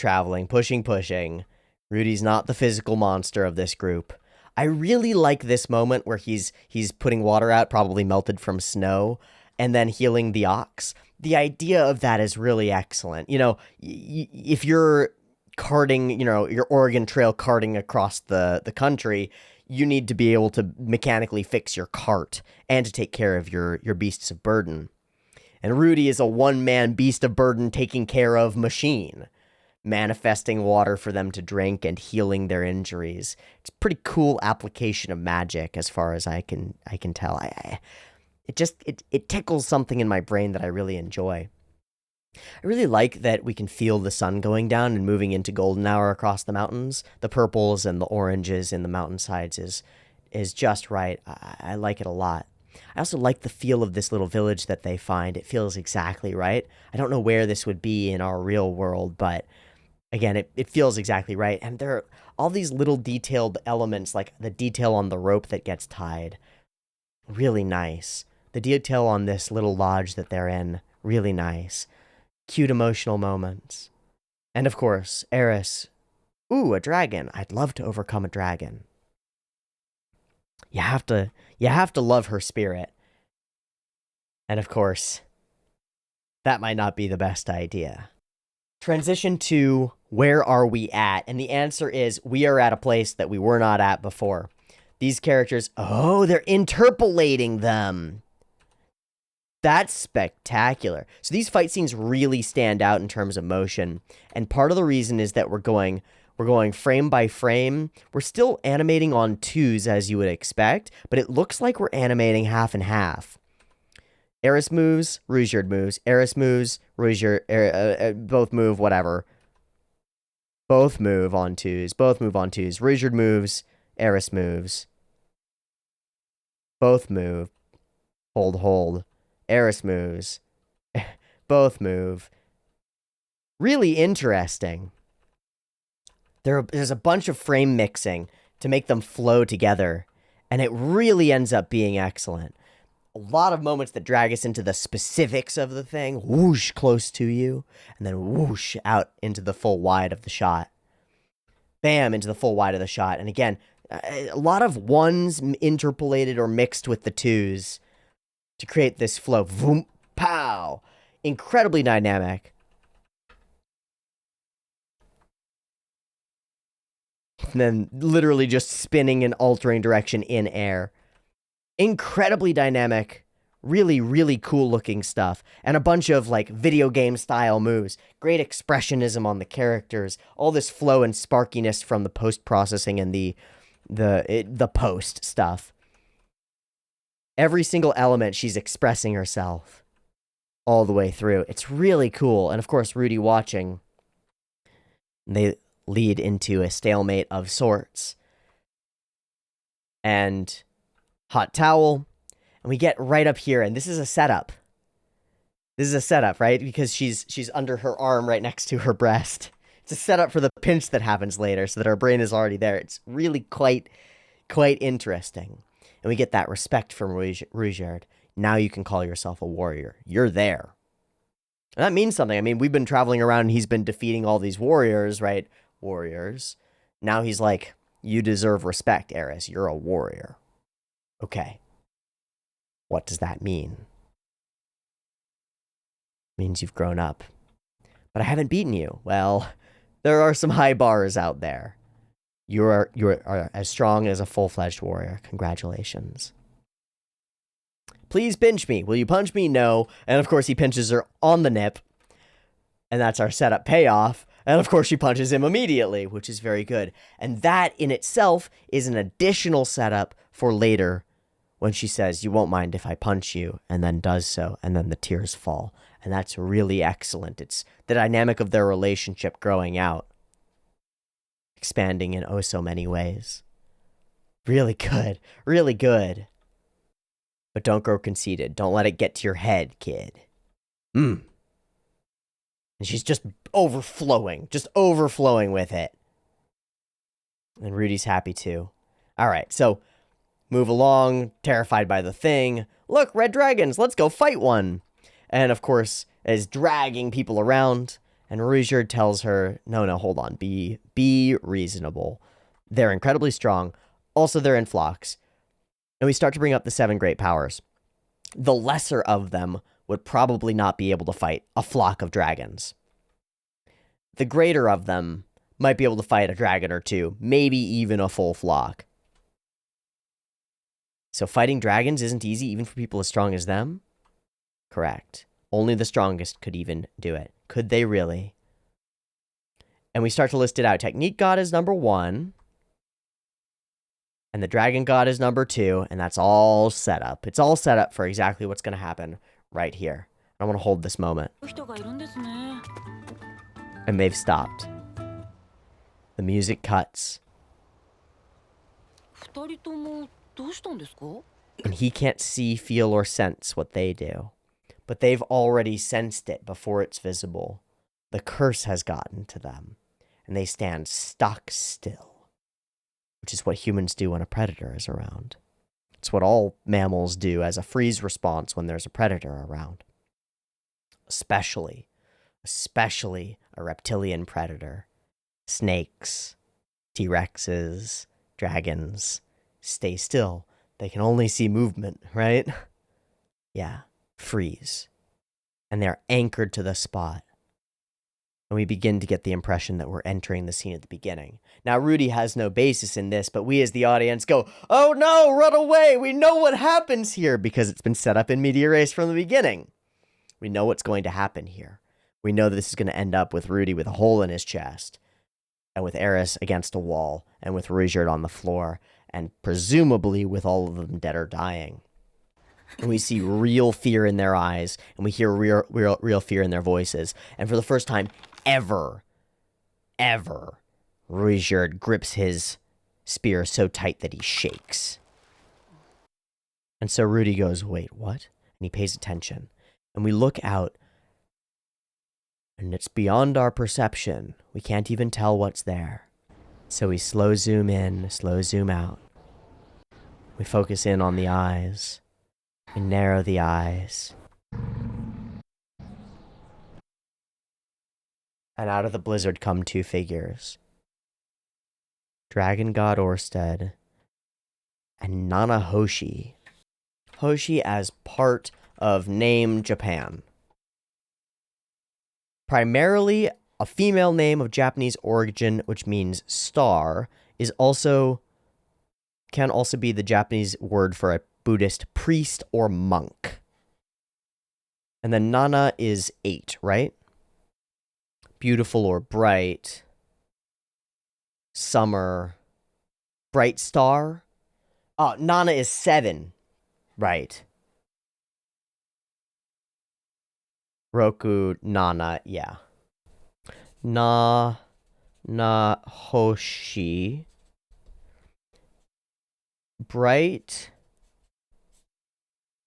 pushing. Rudy's not the physical monster of this group. I really like this moment where he's putting water out, probably melted from snow, and then healing the ox. The idea of that is really excellent. You know, if you're carting, you know, your Oregon Trail carting across the country, you need to be able to mechanically fix your cart and to take care of your beasts of burden. And Rudy is a one-man beast of burden taking care of machine, manifesting water for them to drink and healing their injuries. It's a pretty cool application of magic as far as I can tell. It tickles something in my brain that I really enjoy. I really like that we can feel the sun going down and moving into golden hour across the mountains. The purples and the oranges in the mountainsides is just right. I like it a lot. I also like the feel of this little village that they find. It feels exactly right. I don't know where this would be in our real world, but again, it feels exactly right. And there are all these little detailed elements, like the detail on the rope that gets tied. Really nice. The detail on this little lodge that they're in. Really nice. Cute emotional moments. And of course, Eris. Ooh, a dragon. I'd love to overcome a dragon. You have to love her spirit. And of course, that might not be the best idea. Transition to where are we at? And the answer is we are at a place that we were not at before. These characters, they're interpolating them. That's spectacular. So these fight scenes really stand out in terms of motion. And part of the reason is that we're going frame by frame. We're still animating on twos as you would expect, but it looks like we're animating half and half. Eris moves, Ruijerd moves. Eris moves, Ruijerd, both move, whatever. Both move on twos. Ruijerd moves, Eris moves. Both move. Hold. Eris moves. Both move. Really interesting. There's a bunch of frame mixing to make them flow together, and it really ends up being excellent. A lot of moments that drag us into the specifics of the thing, whoosh, close to you, and then whoosh, out into the full wide of the shot. Bam, into the full wide of the shot. And again, a lot of ones interpolated or mixed with the twos to create this flow. Voom, pow! Incredibly dynamic. And then literally just spinning and altering direction in air. Incredibly dynamic, really, really cool looking stuff. And a bunch of like video game style moves. Great expressionism on the characters. All this flow and sparkiness from the post-processing and the post stuff. Every single element, she's expressing herself all the way through. It's really cool. And of course, Rudy watching. They lead into a stalemate of sorts. And hot towel. And we get right up here, and this is a setup. This is a setup, right? Because she's under her arm right next to her breast. It's a setup for the pinch that happens later so that our brain is already there. It's really quite interesting. And we get that respect from Ruijerd. Now you can call yourself a warrior. You're there. And that means something. I mean, we've been traveling around and he's been defeating all these warriors, right? Warriors. Now he's like, you deserve respect, Eris. You're a warrior. Okay. What does that mean? It means you've grown up. But I haven't beaten you. Well, there are some high bars out there. You are as strong as a full-fledged warrior. Congratulations. Please pinch me. Will you punch me? No. And of course he pinches her on the nip. And that's our setup payoff. And of course she punches him immediately, which is very good. And that in itself is an additional setup for later when she says, "You won't mind if I punch you," and then does so, and then the tears fall. And that's really excellent. It's the dynamic of their relationship growing out, expanding in oh so many ways. Really good. Really good. But don't grow conceited. Don't let it get to your head, kid. And she's just overflowing with it. And Rudy's happy too. All right, so move along, terrified by the thing. Look, red dragons, let's go fight one. And of course, is dragging people around. And Ruijerd tells her, no, hold on, be reasonable. They're incredibly strong. Also, they're in flocks. And we start to bring up the 7 great powers. The lesser of them would probably not be able to fight a flock of dragons. The greater of them might be able to fight a dragon or two, maybe even a full flock. So fighting dragons isn't easy even for people as strong as them? Correct. Only the strongest could even do it. Could they really? And we start to list it out. Technique God is number 1. And the Dragon God is number 2. And that's all set up. It's all set up for exactly what's going to happen right here. I want to hold this moment. And they've stopped. The music cuts. And he can't see, feel, or sense what they do. But they've already sensed it before it's visible. The curse has gotten to them. And they stand stock still. Which is what humans do when a predator is around. It's what all mammals do as a freeze response when there's a predator around. Especially a reptilian predator. Snakes, T-Rexes, dragons, stay still. They can only see movement, right? Yeah, freeze. And they're anchored to the spot. And we begin to get the impression that we're entering the scene at the beginning. Now, Rudy has no basis in this, but we as the audience go, oh no, run away! We know what happens here, because it's been set up in Media Race from the beginning. We know what's going to happen here. We know that this is going to end up with Rudy with a hole in his chest, and with Eris against a wall, and with Ruijerd on the floor, and presumably with all of them dead or dying. And we see real fear in their eyes, and we hear real fear in their voices. And for the first time ever, Ruijerd grips his spear so tight that he shakes. And so Rudy goes, wait, what? And he pays attention. And we look out, and it's beyond our perception. We can't even tell what's there. So we slow zoom in, slow zoom out. We focus in on the eyes. We narrow the eyes. And out of the blizzard come 2 figures. Dragon God Orsted and Nana Hoshi. Hoshi as part of Name Japan. Primarily a female name of Japanese origin, which means star, can also be the Japanese word for a Buddhist priest or monk. And then Nana is 8, right? Beautiful or bright. Summer. Bright star. Oh, Nana is 7. Right. Roku, Nana, yeah. Hoshi. Bright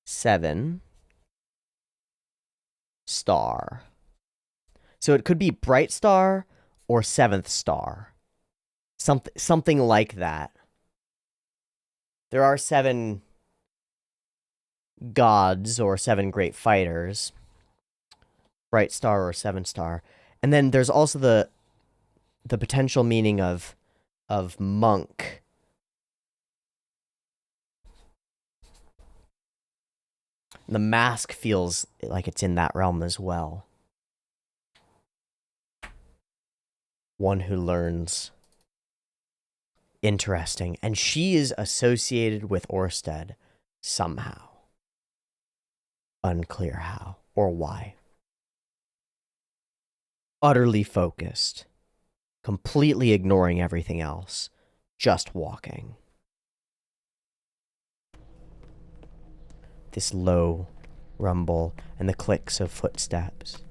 7 star. So it could be bright star or 7th star. Something like that. There are 7 gods or 7 great fighters. Bright star or 7 star. And then there's also the potential meaning of monk. The mask feels like it's in that realm as well. One who learns. Interesting. And she is associated with Orsted somehow. Unclear how or why. Utterly focused. Completely ignoring everything else. Just walking. this low rumble and the clicks of footsteps.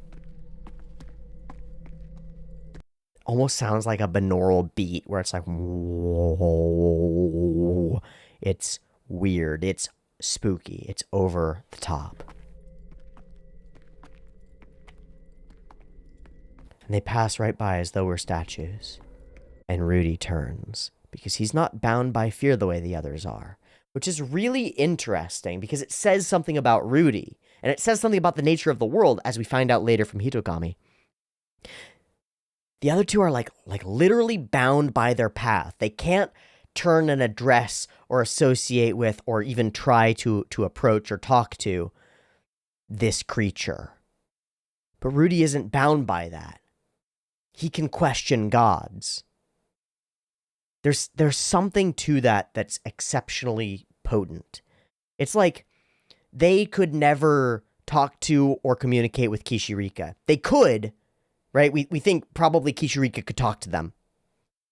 Almost sounds like a binaural beat where it's like, whoa. It's weird. It's spooky. It's over the top. And they pass right by as though we're statues. And Rudy turns, because he's not bound by fear the way the others are. Which is really interesting, because it says something about Rudy. And it says something about the nature of the world, as we find out later from Hitokami. The other two are like literally bound by their path. They can't turn and address or associate with or even try to approach or talk to this creature. But Rudy isn't bound by that. He can question gods. There's something to that that's exceptionally potent. It's like they could never talk to or communicate with Kishirika. They could, right? We think probably Kishirika could talk to them.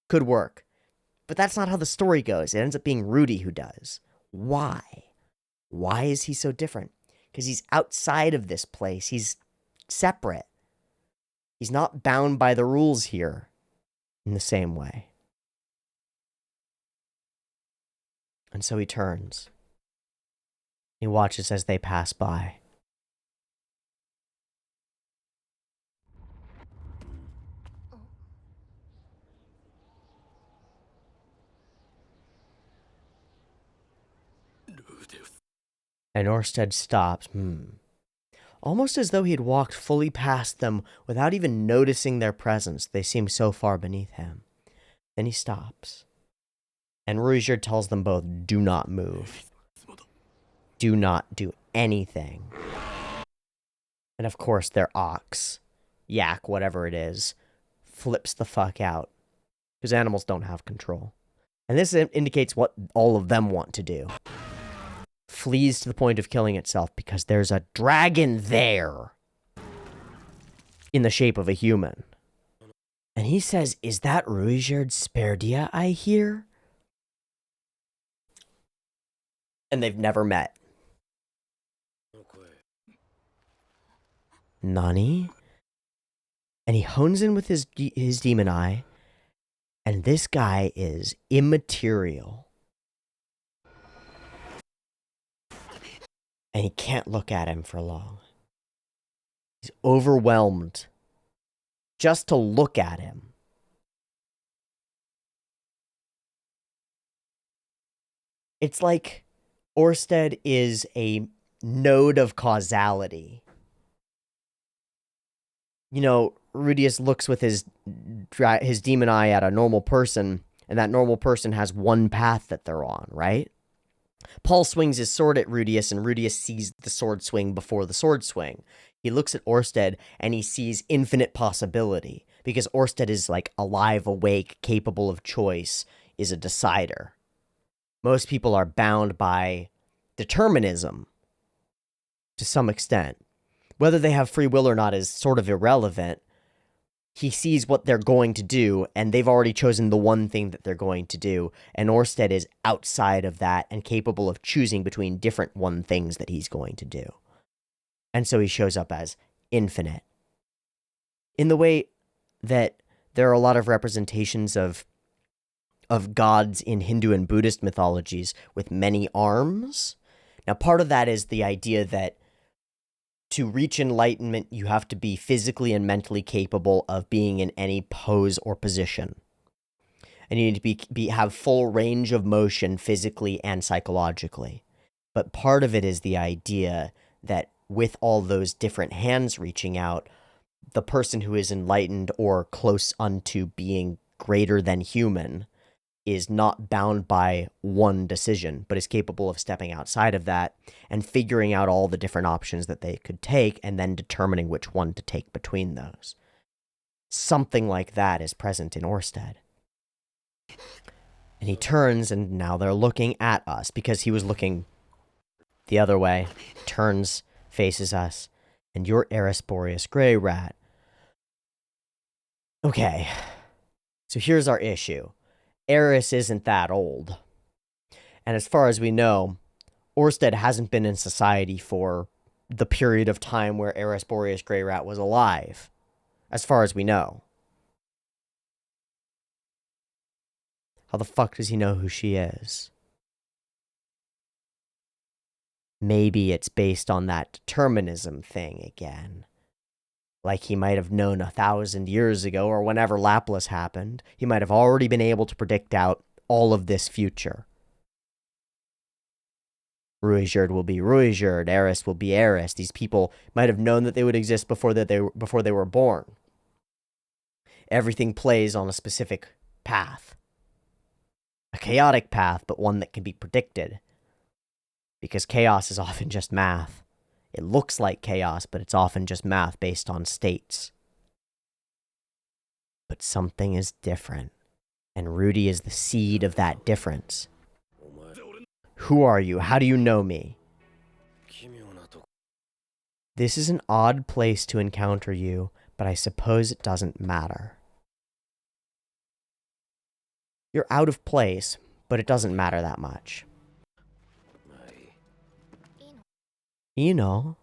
Could work. But that's not how the story goes. It ends up being Rudy who does. Why? Why is he so different? Because he's outside of this place. He's separate. He's not bound by the rules here in the same way. And so he turns. He watches as they pass by. And Orsted stops. Almost as though he had walked fully past them without even noticing their presence. They seem so far beneath him. Then he stops. And Ruijerd tells them both, do not move. Do not do anything. And of course their ox, yak, whatever it is, flips the fuck out. Because animals don't have control. And this indicates what all of them want to do. Flees to the point of killing itself because there's a dragon there in the shape of a human. And he says, is that Ruijerd Sperdia I hear? And they've never met. Nani? And he hones in with his demon eye. And this guy is immaterial. And he can't look at him for long. He's overwhelmed just to look at him. It's like Orsted is a node of causality. You know, Rudius looks with his demon eye at a normal person, and that normal person has one path that they're on, right? Paul swings his sword at Rudius, and Rudius sees the sword swing before the sword swing. He looks at Orsted, and he sees infinite possibility, because Orsted is like alive, awake, capable of choice, is a decider. Most people are bound by determinism, to some extent. Whether they have free will or not is sort of irrelevant. He sees what they're going to do, and they've already chosen the one thing that they're going to do, and Orsted is outside of that and capable of choosing between different one things that he's going to do. And so he shows up as infinite. In the way that there are a lot of representations of gods in Hindu and Buddhist mythologies with many arms. Now, part of that is the idea that to reach enlightenment, you have to be physically and mentally capable of being in any pose or position. And you need to have full range of motion physically and psychologically. But part of it is the idea that with all those different hands reaching out, the person who is enlightened or close unto being greater than human is not bound by one decision, but is capable of stepping outside of that and figuring out all the different options that they could take and then determining which one to take between those. Something like that is present in Orsted. And he turns, and now they're looking at us because he was looking the other way, turns, faces us, and you're Erisboreus Grey Rat. Okay, so here's our issue. Eris isn't that old. And as far as we know, Orsted hasn't been in society for the period of time where Eris Boreas Grey Rat was alive, as far as we know. How the fuck does he know who she is? Maybe it's based on that determinism thing again. Like he might have known 1,000 years ago, or whenever Laplace happened, he might have already been able to predict out all of this future. Ruijerd will be Ruijerd, Eris will be Eris. These people might have known that they would exist before they were born. Everything plays on a specific path. A chaotic path, but one that can be predicted. Because chaos is often just math. It looks like chaos, but it's often just math based on states. But something is different, and Rudy is the seed of that difference. Who are you? How do you know me? This is an odd place to encounter you, but I suppose it doesn't matter. You're out of place, but it doesn't matter that much. You know.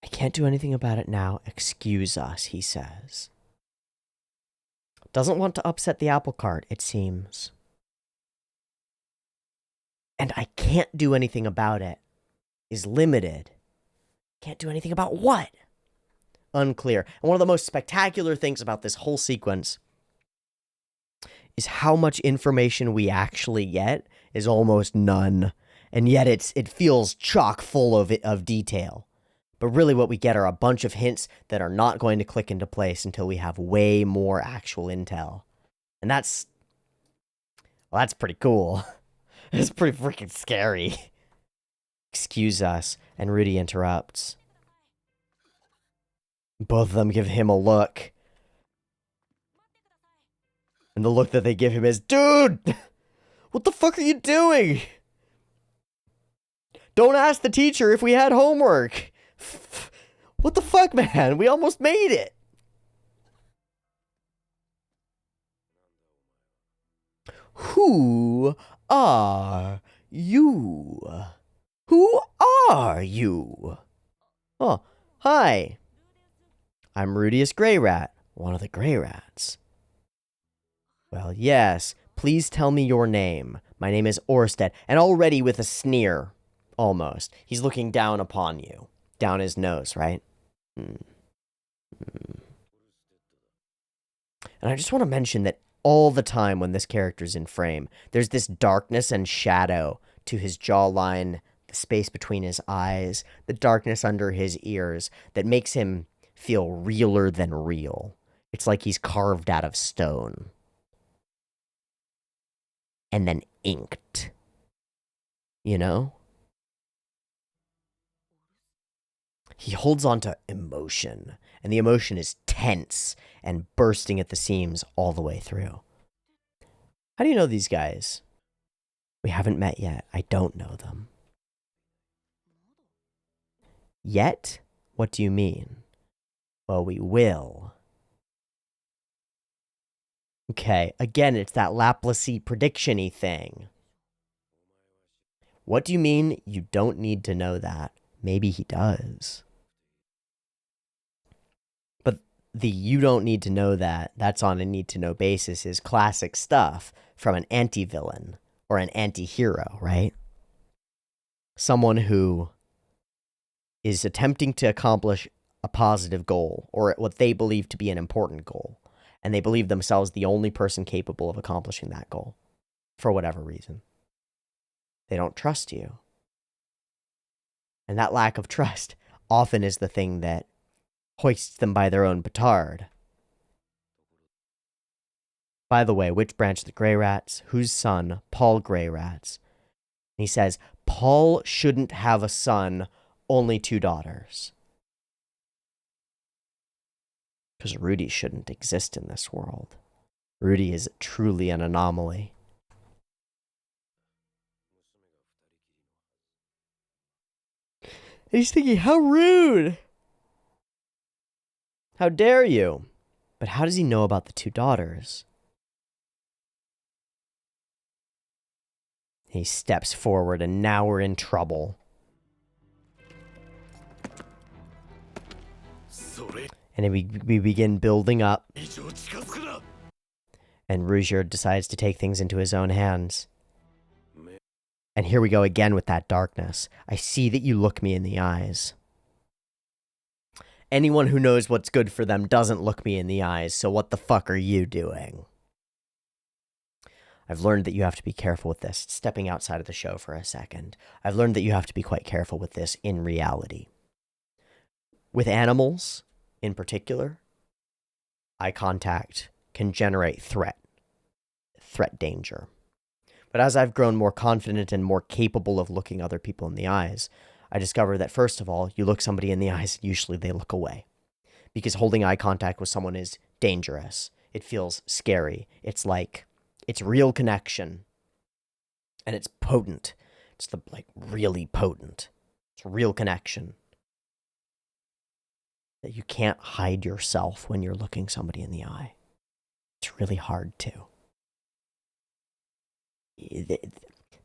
I can't do anything about it now. Excuse us, he says. Doesn't want to upset the apple cart, it seems. And I can't do anything about it is limited. Can't do anything about what? Unclear. And one of the most spectacular things about this whole sequence is how much information we actually get is almost none. And yet it feels chock full of detail. But really what we get are a bunch of hints that are not going to click into place until we have way more actual intel. And that's pretty cool. It's pretty freaking scary. Excuse us, and Rudy interrupts. Both of them give him a look. And the look that they give him is, dude! What the fuck are you doing? Don't ask the teacher if we had homework. What the fuck, man? We almost made it. Who are you? Who are you? Oh, hi. I'm Rudius Grey Rat, one of the Grey Rats. Well, yes. Please tell me your name. My name is Orsted, and already with a sneer. Almost. He's looking down upon you. Down his nose, right? And I just want to mention that all the time when this character's in frame, there's this darkness and shadow to his jawline, the space between his eyes, the darkness under his ears that makes him feel realer than real. It's like he's carved out of stone. And then inked. You know? He holds on to emotion, and the emotion is tense and bursting at the seams all the way through. How do you know these guys? We haven't met yet. I don't know them. Yet? What do you mean? Well, we will. Okay, again, it's that Laplace-y prediction-y thing. What do you mean you don't need to know that? Maybe he does. But the you don't need to know that, that's on a need-to-know basis, is classic stuff from an anti-villain or an anti-hero, right? Someone who is attempting to accomplish a positive goal or what they believe to be an important goal. And they believe themselves the only person capable of accomplishing that goal for whatever reason. They don't trust you. And that lack of trust often is the thing that hoists them by their own petard. By the way, which branch of the Grey Rats? Whose son? Paul Grey Rats. And he says, Paul shouldn't have a son, only 2 daughters. Because Rudy shouldn't exist in this world. Rudy is truly an anomaly. And he's thinking, how rude! How dare you? But how does he know about the 2 daughters? He steps forward, and now we're in trouble. And then we begin building up. And Rougier decides to take things into his own hands. And here we go again with that darkness. I see that you look me in the eyes. Anyone who knows what's good for them doesn't look me in the eyes, so what the fuck are you doing? I've learned that you have to be careful with this. Stepping outside of the show for a second. I've learned that you have to be quite careful with this in reality. With animals, in particular, eye contact can generate threat danger. But as I've grown more confident and more capable of looking other people in the eyes, I discovered that first of all, you look somebody in the eyes, usually they look away. Because holding eye contact with someone is dangerous. It feels scary. It's like, it's real connection. And it's potent. It's really potent. It's real connection. That you can't hide yourself when you're looking somebody in the eye. It's really hard to.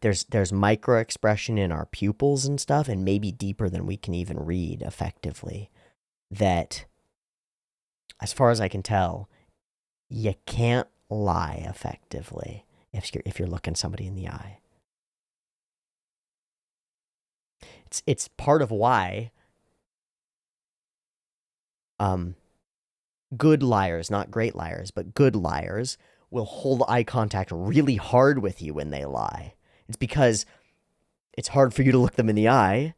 There's micro expression in our pupils and stuff, and maybe deeper than we can even read effectively, that as far as I can tell, you can't lie effectively if you're looking somebody in the eye. It's part of why good liars, not great liars, but good liars will hold eye contact really hard with you when they lie. It's because it's hard for you to look them in the eye,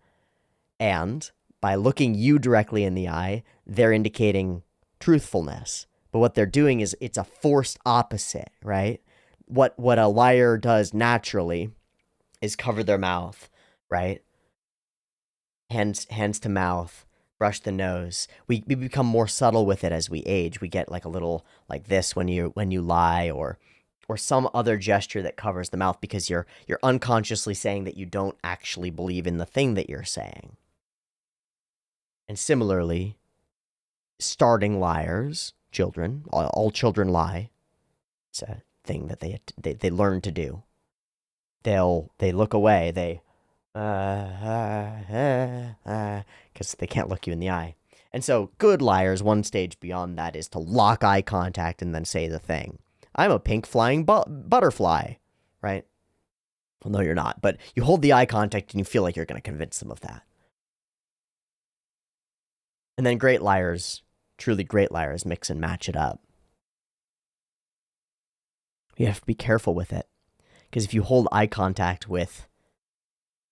and by looking you directly in the eye, they're indicating truthfulness. But what they're doing is it's a forced opposite, right? What a liar does naturally is cover their mouth, right? Hands to mouth, brush the nose. We become more subtle with it as we age. We get like a little like this when you lie, or some other gesture that covers the mouth because you're unconsciously saying that you don't actually believe in the thing that you're saying. And similarly, starting liars, children, all children lie. It's a thing that they learn to do. They look away. Because they can't look you in the eye. And so good liars, one stage beyond that, is to lock eye contact and then say the thing. I'm a pink flying butterfly, right? Well, no, you're not. But you hold the eye contact and you feel like you're going to convince them of that. And then great liars, truly great liars, mix and match it up. You have to be careful with it. Because if you hold eye contact with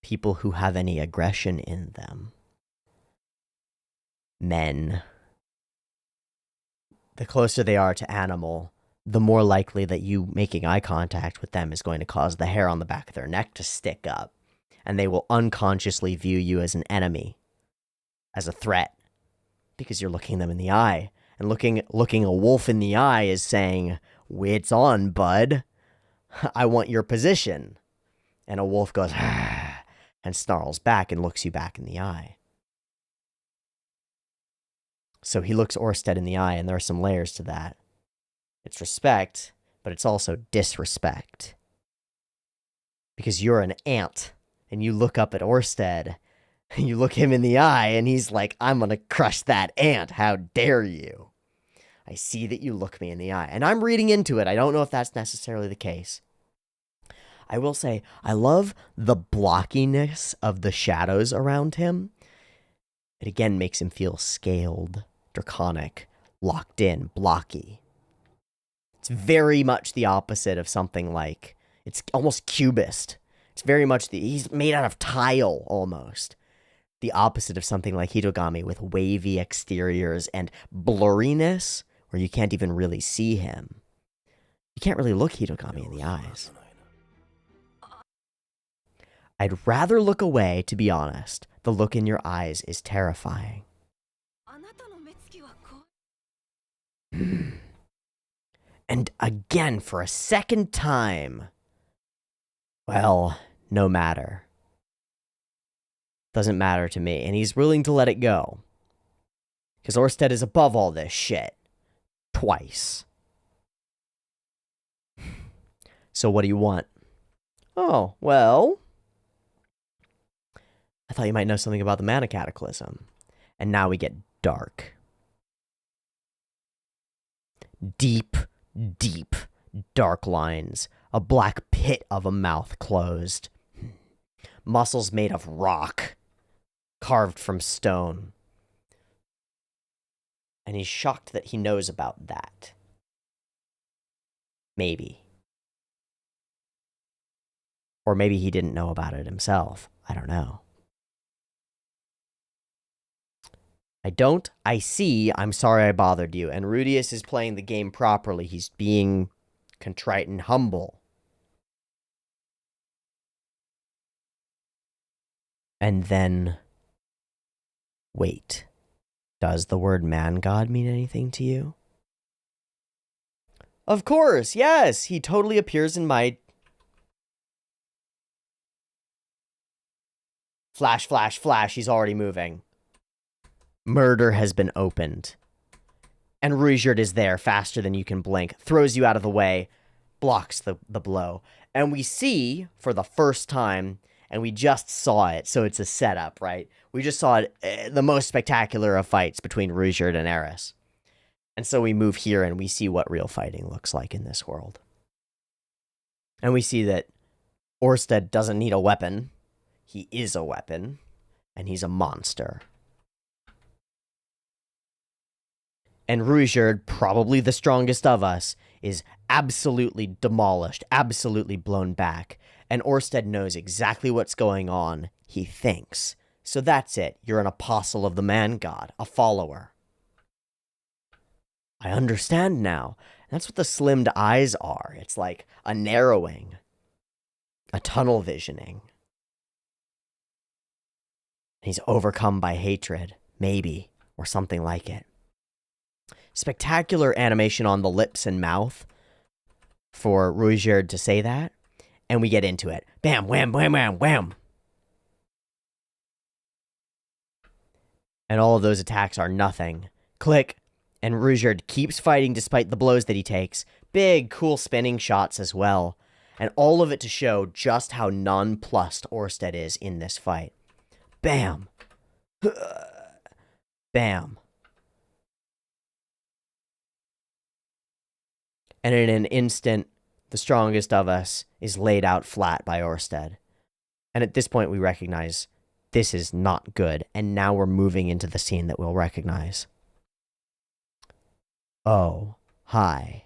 people who have any aggression in them, men, the closer they are to animal, the more likely that you making eye contact with them is going to cause the hair on the back of their neck to stick up. And they will unconsciously view you as an enemy, as a threat, because you're looking them in the eye. And looking a wolf in the eye is saying, "It's on, bud. I want your position." And a wolf goes, "Ah," and snarls back and looks you back in the eye. So he looks Orsted in the eye, and there are some layers to that. It's respect, but it's also disrespect. Because you're an ant, and you look up at Orsted, and you look him in the eye, and he's like, "I'm gonna crush that ant, how dare you? I see that you look me in the eye." And I'm reading into it. I don't know if that's necessarily the case. I will say, I love the blockiness of the shadows around him. It again makes him feel scaled, draconic, locked in, blocky. It's very much the opposite of something like, it's almost cubist. It's very much he's made out of tile, almost. The opposite of something like Hitogami with wavy exteriors and blurriness, where you can't even really see him. You can't really look Hitogami in the eyes. I'd rather look away, to be honest. The look in your eyes is terrifying. And again, for a second time. Well, no matter. Doesn't matter to me, and he's willing to let it go. Because Orsted is above all this shit. Twice. So what do you want? Oh, well, I thought you might know something about the Mana Cataclysm. And now we get dark. Deep, deep, dark lines. A black pit of a mouth closed. Muscles made of rock. Carved from stone. And he's shocked that he knows about that. Maybe. Or maybe he didn't know about it himself. I don't know. I see, I'm sorry I bothered you. And Rudius is playing the game properly. He's being contrite and humble. And then, wait. Does the word man god mean anything to you? Of course, yes! He totally appears in my... Flash, flash, flash, he's already moving. Murder has been opened. And Ruijerd is there faster than you can blink, throws you out of the way, blocks the blow. And we see, for the first time, and we just saw it, so it's a setup, right? We just saw it, the most spectacular of fights between Ruijerd and Eris. And so we move here and we see what real fighting looks like in this world. And we see that Orsted doesn't need a weapon. He is a weapon, and he's a monster. And Ruijerd, probably the strongest of us, is absolutely demolished, absolutely blown back. And Orsted knows exactly what's going on, he thinks. So that's it. You're an apostle of the man god, a follower. I understand now. That's what the slimmed eyes are. It's like a narrowing, a tunnel visioning. He's overcome by hatred, maybe, or something like it. Spectacular animation on the lips and mouth for Ruijerd to say that. And we get into it. Bam, wham, wham, wham, wham. And all of those attacks are nothing. Click. And Ruijerd keeps fighting despite the blows that he takes. Big, cool spinning shots as well. And all of it to show just how nonplussed Orsted is in this fight. Bam. Bam. And in an instant, the strongest of us is laid out flat by Orsted. And at this point, we recognize this is not good. And now we're moving into the scene that we'll recognize. Oh, hi.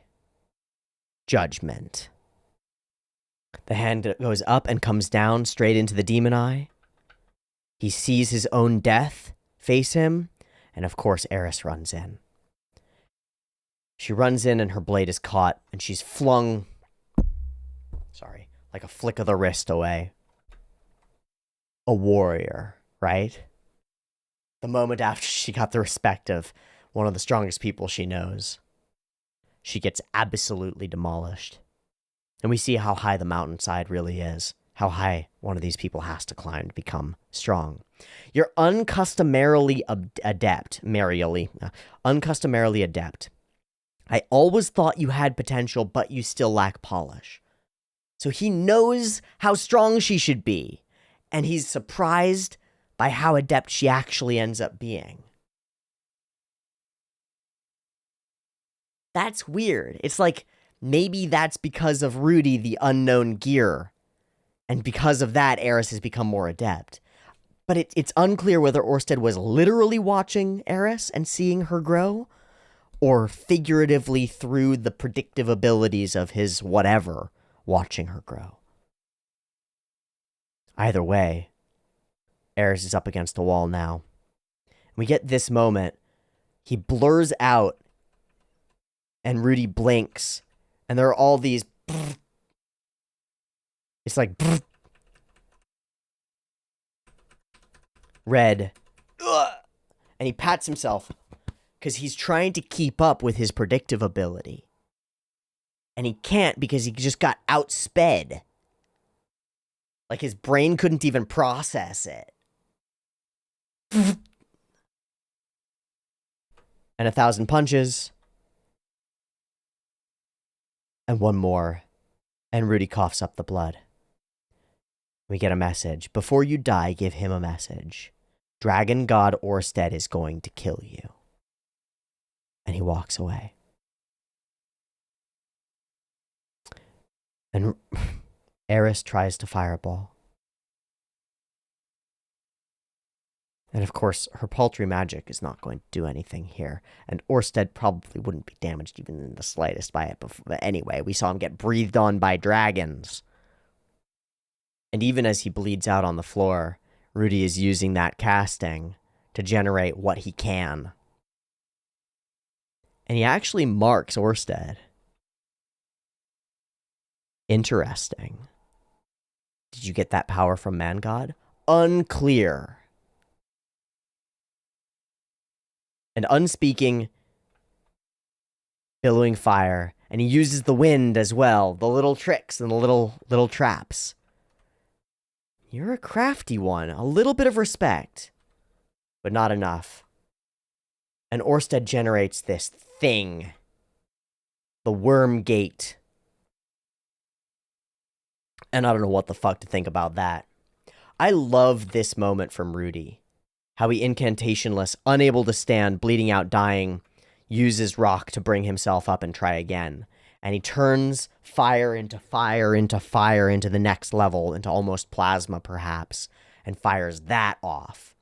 Judgment. The hand goes up and comes down straight into the demon eye. He sees his own death face him, and of course Eris runs in. She runs in and her blade is caught, and she's flung, like a flick of the wrist away. A warrior, right? The moment after she got the respect of one of the strongest people she knows, she gets absolutely demolished. And we see how high the mountainside really is. How high one of these people has to climb to become strong. You're uncustomarily adept. Uncustomarily adept. I always thought you had potential, but you still lack polish. So he knows how strong she should be. And he's surprised by how adept she actually ends up being. That's weird. It's like, maybe that's because of Rudy, the unknown gear. And because of that, Eris has become more adept. But it's unclear whether Orsted was literally watching Eris and seeing her grow, or figuratively through the predictive abilities of his whatever, watching her grow. Either way, Eris is up against the wall now. We get this moment. He blurs out, and Rudy blinks, and there are all these... It's like... Red. And he pats himself, because he's trying to keep up with his predictive ability. And he can't because he just got outsped. Like his brain couldn't even process it. And 1,000 punches. And one more. And Rudy coughs up the blood. We get a message. Before you die, give him a message. Dragon God Orsted is going to kill you. And he walks away. And Eris tries to fire a ball. And of course, her paltry magic is not going to do anything here. And Orsted probably wouldn't be damaged even in the slightest by it. But anyway, we saw him get breathed on by dragons. And even as he bleeds out on the floor, Rudy is using that casting to generate what he can. And he actually marks Orsted. Interesting. Did you get that power from Man God? Unclear. And unspeaking, billowing fire, and he uses the wind as well, the little tricks and the little traps. You're a crafty one, a little bit of respect, but not enough. And Orsted generates this thing, the Worm Gate. And I don't know what the fuck to think about that. I love this moment from Rudy. How he incantationless, unable to stand, bleeding out, dying, uses rock to bring himself up and try again. And he turns fire into fire into fire into the next level, into almost plasma perhaps, and fires that off.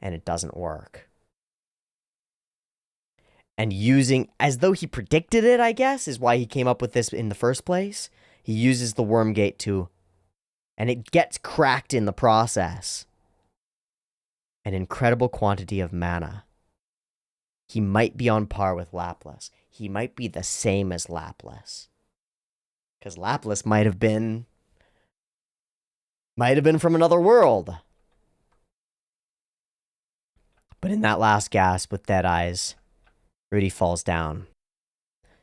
And it doesn't work. And using, as though he predicted it, I guess, is why he came up with this in the first place. He uses the Worm Gate to, and it gets cracked in the process. An incredible quantity of mana. He might be on par with Laplace. He might be the same as Laplace. Because Laplace might have been from another world. But in that last gasp with dead eyes, Rudy falls down.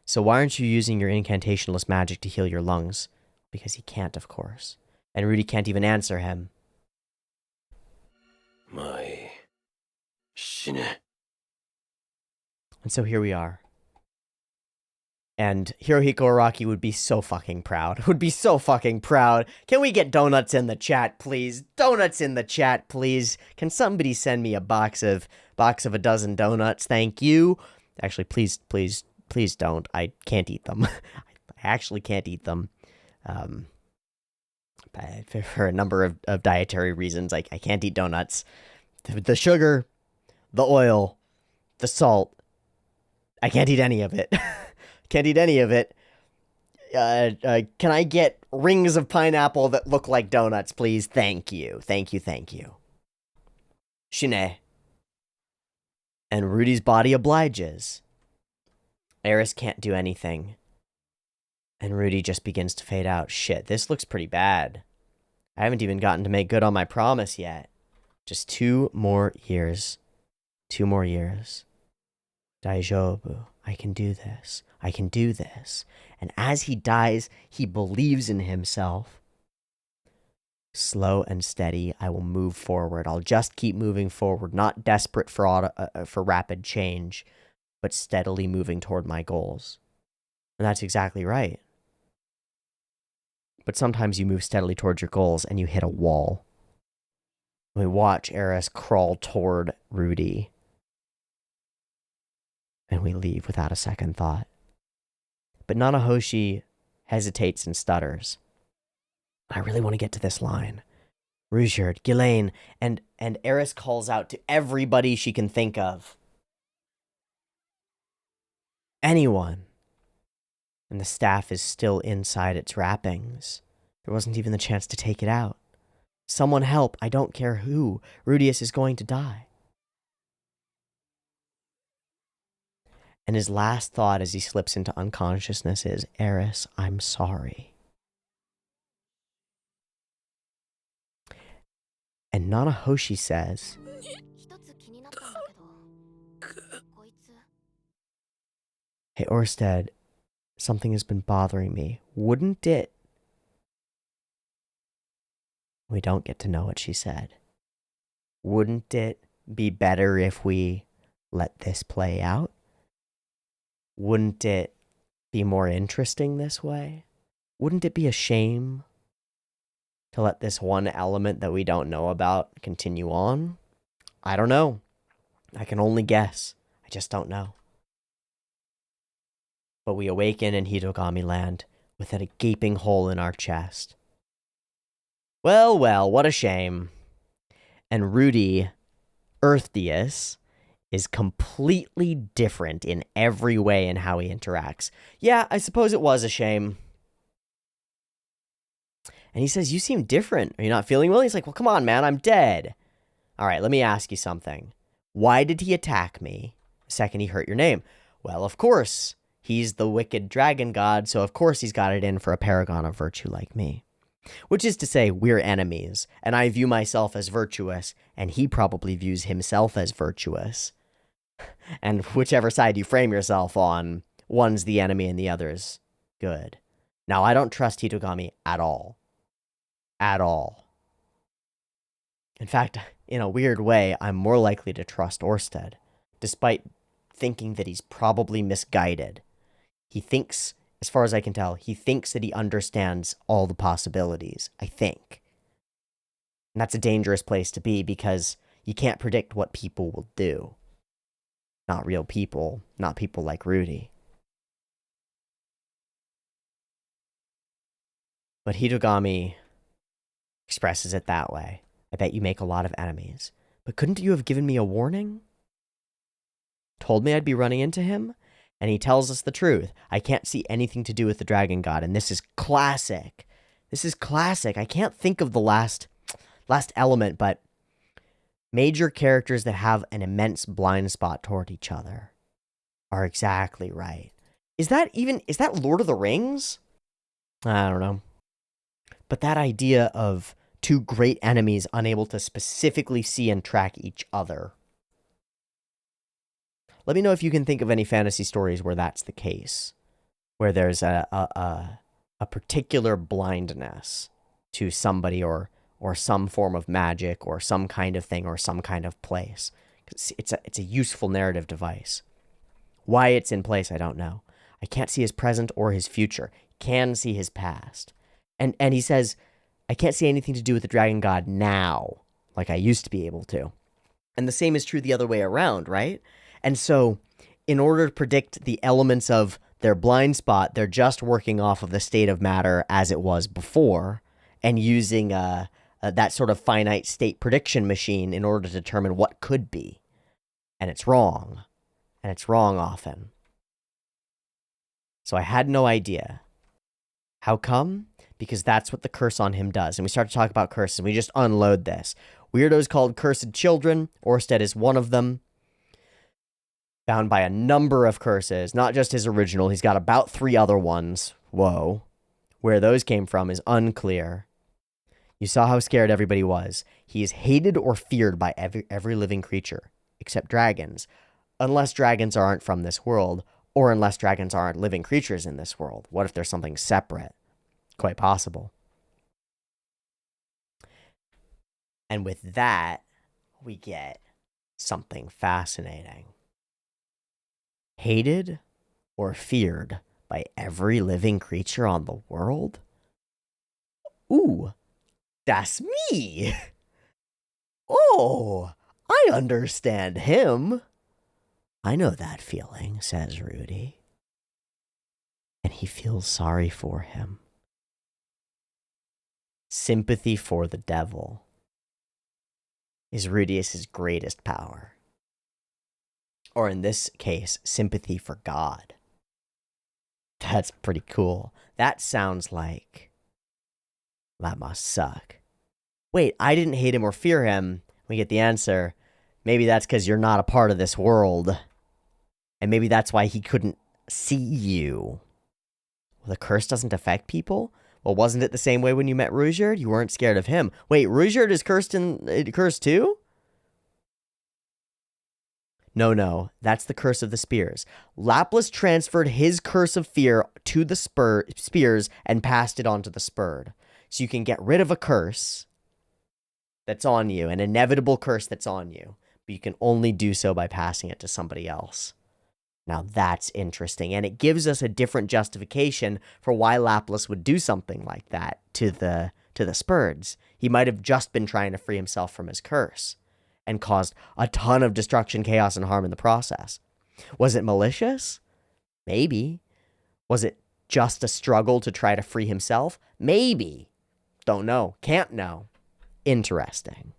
So why aren't you using your incantationless magic to heal your lungs? Because he can't, of course. And Rudy can't even answer him. And so here we are. And Hirohiko Araki would be so fucking proud. Would be so fucking proud. Can we get donuts in the chat, please? Donuts in the chat, please. Can somebody send me a box of a dozen donuts? Thank you. Actually, please don't. I can't eat them. I actually can't eat them. For a number of dietary reasons, I can't eat donuts. The sugar, the oil, the salt. I can't eat any of it. Can't eat any of it. Can I get rings of pineapple that look like donuts, please? Thank you. Thank you, thank you. Shine. And Rudy's body obliges. Eris can't do anything. And Rudy just begins to fade out. Shit, this looks pretty bad. I haven't even gotten to make good on my promise yet. Just 2 more years. 2 more years. Daijoubu. I can do this. I can do this. And as he dies, he believes in himself. Slow and steady, I will move forward. I'll just keep moving forward, not desperate for rapid change, but steadily moving toward my goals. And that's exactly right. But sometimes you move steadily towards your goals and you hit a wall. We watch Eris crawl toward Rudy. And we leave without a second thought. But Nanahoshi hesitates and stutters. I really want to get to this line. Ruijerd, Ghislaine, and Eris calls out to everybody she can think of. Anyone. And the staff is still inside its wrappings. There wasn't even the chance to take it out. Someone help, I don't care who. Rudius is going to die. And his last thought as he slips into unconsciousness is, Eris, I'm sorry. And Nanahoshi says, Hey Orsted, something has been bothering me. Wouldn't it? We don't get to know what she said. Wouldn't it be better if we let this play out? Wouldn't it be more interesting this way? Wouldn't it be a shame to let this one element that we don't know about continue on? I don't know. I can only guess. I just don't know. But we awaken in Hitogami land with a gaping hole in our chest. Well, well, what a shame. And Rudy, Earthius, is completely different in every way in how he interacts. Yeah, I suppose it was a shame. And he says, you seem different. Are you not feeling well? He's like, well, come on, man, I'm dead. All right, let me ask you something. Why did he attack me the second he hurt your name? Well, of course. He's the wicked dragon god, so of course he's got it in for a paragon of virtue like me. Which is to say, we're enemies, and I view myself as virtuous, and he probably views himself as virtuous. And whichever side you frame yourself on, one's the enemy and the other's good. Now, I don't trust Hitogami at all. At all. In fact, in a weird way, I'm more likely to trust Orsted, despite thinking that he's probably misguided. He thinks, as far as I can tell, he thinks that he understands all the possibilities, I think. And that's a dangerous place to be because you can't predict what people will do. Not real people, not people like Rudy. But Hitogami expresses it that way. I bet you make a lot of enemies. But couldn't you have given me a warning? Told me I'd be running into him? And he tells us the truth. I can't see anything to do with the dragon god, and this is classic. This is classic. I can't think of the last element, but major characters that have an immense blind spot toward each other are exactly right. Is that Lord of the Rings? I don't know. But that idea of two great enemies unable to specifically see and track each other. Let me know if you can think of any fantasy stories where that's the case, where there's a particular blindness to somebody or some form of magic or some kind of thing or some kind of place. It's a useful narrative device. Why it's in place, I don't know. I can't see his present or his future. Can see his past. And he says, I can't see anything to do with the dragon god now, like I used to be able to. And the same is true the other way around, right? And so, in order to predict the elements of their blind spot, they're just working off of the state of matter as it was before, and using that sort of finite state prediction machine in order to determine what could be. And it's wrong. And it's wrong often. So I had no idea. How come? Because that's what the curse on him does. And we start to talk about curses, and we just unload this. Weirdos called cursed children. Orsted is one of them. Bound by a number of curses, not just his original. He's got about 3 other ones. Whoa. Where those came from is unclear. You saw how scared everybody was. He is hated or feared by every living creature, except dragons. Unless dragons aren't from this world, or unless dragons aren't living creatures in this world. What if there's something separate? Quite possible. And with that, we get something fascinating. Hated or feared by every living creature on the world? Ooh, that's me. Oh, I understand him. I know that feeling, says Rudy. And he feels sorry for him. Sympathy for the devil is Rudius's greatest power. Or in this case, sympathy for God. That's pretty cool. That sounds like that must suck. Wait, I didn't hate him or fear him. We get the answer. Maybe that's because you're not a part of this world. And maybe that's why he couldn't see you. Well, the curse doesn't affect people? Well, wasn't it the same way when you met Ruijerd? You weren't scared of him. Wait, Ruijerd is cursed too? No, that's the curse of the spears. Laplace transferred his curse of fear to the spears and passed it on to the spurred. So you can get rid of a curse that's on you, an inevitable curse that's on you, but you can only do so by passing it to somebody else. Now that's interesting, and it gives us a different justification for why Laplace would do something like that to the to the Spurds. He might have just been trying to free himself from his curse and caused a ton of destruction, chaos, and harm in the process. Was it malicious? Maybe. Was it just a struggle to try to free himself? Maybe. Don't know. Can't know. Interesting.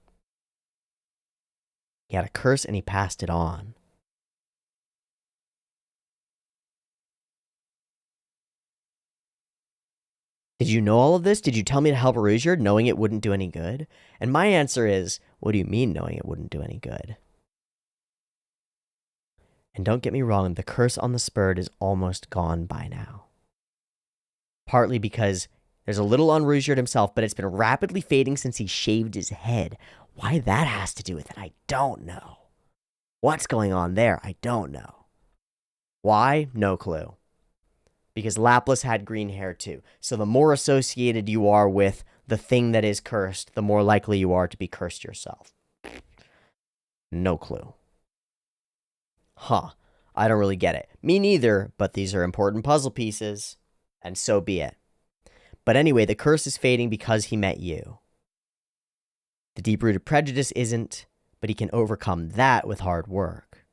He had a curse and he passed it on. Did you know all of this? Did you tell me to help Ruijerd knowing it wouldn't do any good? And my answer is, what do you mean knowing it wouldn't do any good? And don't get me wrong, the curse on the Spurd is almost gone by now. Partly because there's a little on Ruijerd himself, but it's been rapidly fading since he shaved his head. Why that has to do with it, I don't know. What's going on there? I don't know. Why? No clue. Because Laplace had green hair too. So the more associated you are with the thing that is cursed, the more likely you are to be cursed yourself. No clue. Huh. I don't really get it. Me neither, but these are important puzzle pieces. And so be it. But anyway, the curse is fading because he met you. The deep-rooted prejudice isn't, but he can overcome that with hard work.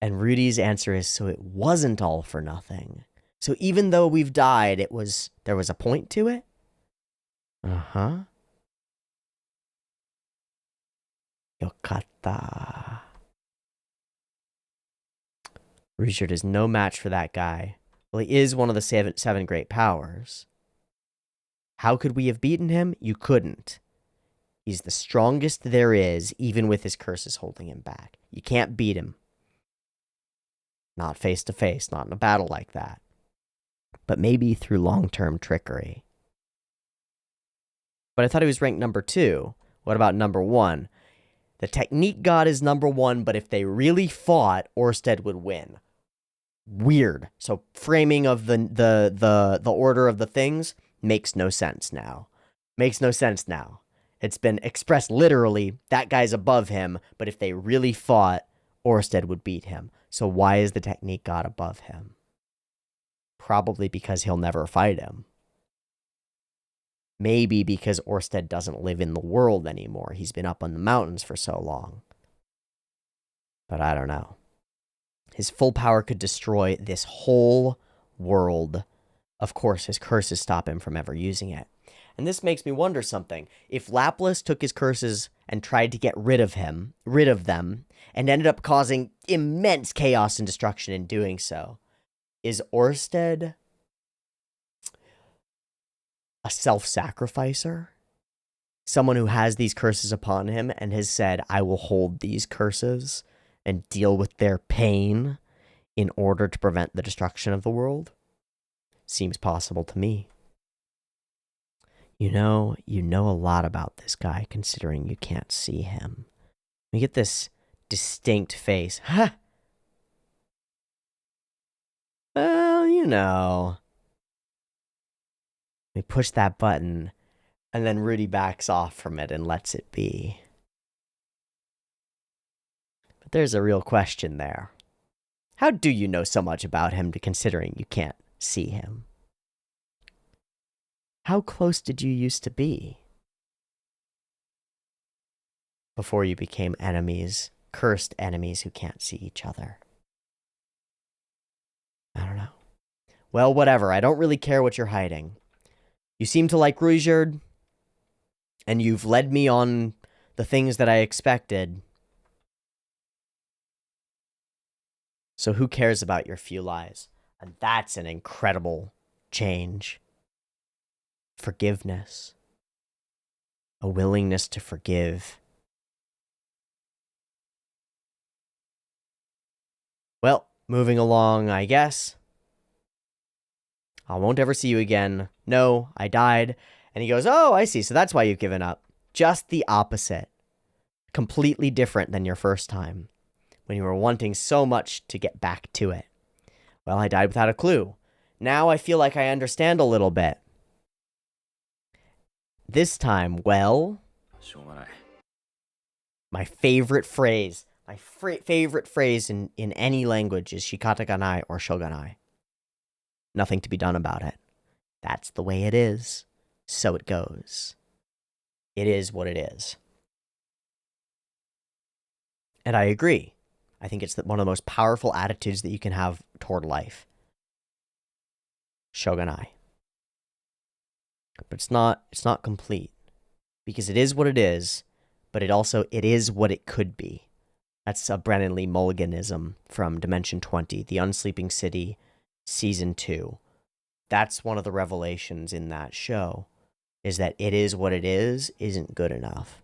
And Rudy's answer is, so it wasn't all for nothing. So even though we've died, there was a point to it? Uh-huh. Yokata. Ruijerd is no match for that guy. Well, he is one of the seven great powers. How could we have beaten him? You couldn't. He's the strongest there is, even with his curses holding him back. You can't beat him. Not face to face, not in a battle like that. But maybe through long-term trickery. But I thought he was ranked number 2. What about number 1? The technique god is number 1, but if they really fought, Orsted would win. Weird. So framing of the order of the things makes no sense now. Makes no sense now. It's been expressed literally, that guy's above him, but if they really fought, Orsted would beat him. So why is the technique god above him? Probably because he'll never fight him. Maybe because Orsted doesn't live in the world anymore. He's been up on the mountains for so long. But I don't know. His full power could destroy this whole world. Of course, his curses stop him from ever using it. And this makes me wonder something. If Laplace took his curses and tried to get rid of them, and ended up causing immense chaos and destruction in doing so, is Orsted a self-sacrificer? Someone who has these curses upon him and has said, I will hold these curses and deal with their pain in order to prevent the destruction of the world? Seems possible to me. You know a lot about this guy, considering you can't see him. We get this distinct face. Huh. Well, you know. We push that button, and then Rudy backs off from it and lets it be. But there's a real question there. How do you know so much about him, considering you can't see him? How close did you used to be? Before you became enemies, cursed enemies who can't see each other. I don't know. Well, whatever. I don't really care what you're hiding. You seem to like Ruijerd, and you've led me on the things that I expected. So who cares about your few lies? And that's an incredible change. Forgiveness. A willingness to forgive. Well, moving along, I guess. I won't ever see you again. No, I died. And he goes, oh, I see. So that's why you've given up. Just the opposite. Completely different than your first time, when you were wanting so much to get back to it. Well, I died without a clue. Now I feel like I understand a little bit. This time, well, my favorite phrase, favorite phrase in any language is shikata ga nai or shogunai. Nothing to be done about it. That's the way it is. so it goes. It is what it is. And I agree. I think it's one of the most powerful attitudes that you can have toward life. Shogunai. But it's not complete. Because it is what it is, but it is what it could be. That's a Brennan Lee Mulliganism from Dimension 20, The Unsleeping City, Season 2. That's one of the revelations in that show, is that it is what it is isn't good enough.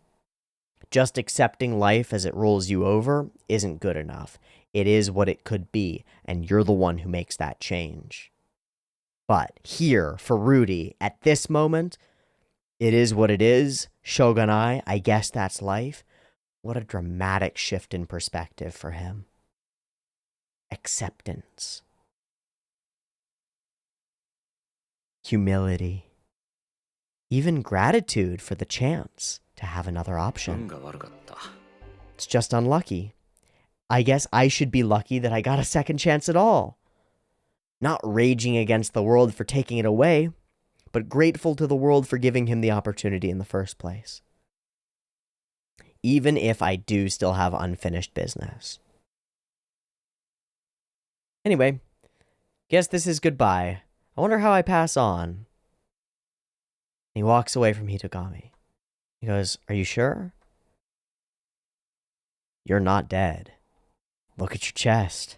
Just accepting life as it rolls you over isn't good enough. It is what it could be, and you're the one who makes that change. But here, for Rudy, at this moment, it is what it is. Shogunai, I guess that's life. What a dramatic shift in perspective for him. Acceptance. Humility. Even gratitude for the chance to have another option. It's just unlucky. I guess I should be lucky that I got a second chance at all. Not raging against the world for taking it away, but grateful to the world for giving him the opportunity in the first place. Even if I do still have unfinished business. Anyway, guess this is goodbye. I wonder how I pass on. He walks away from Hitogami. He goes, "Are you sure? You're not dead. Look at your chest."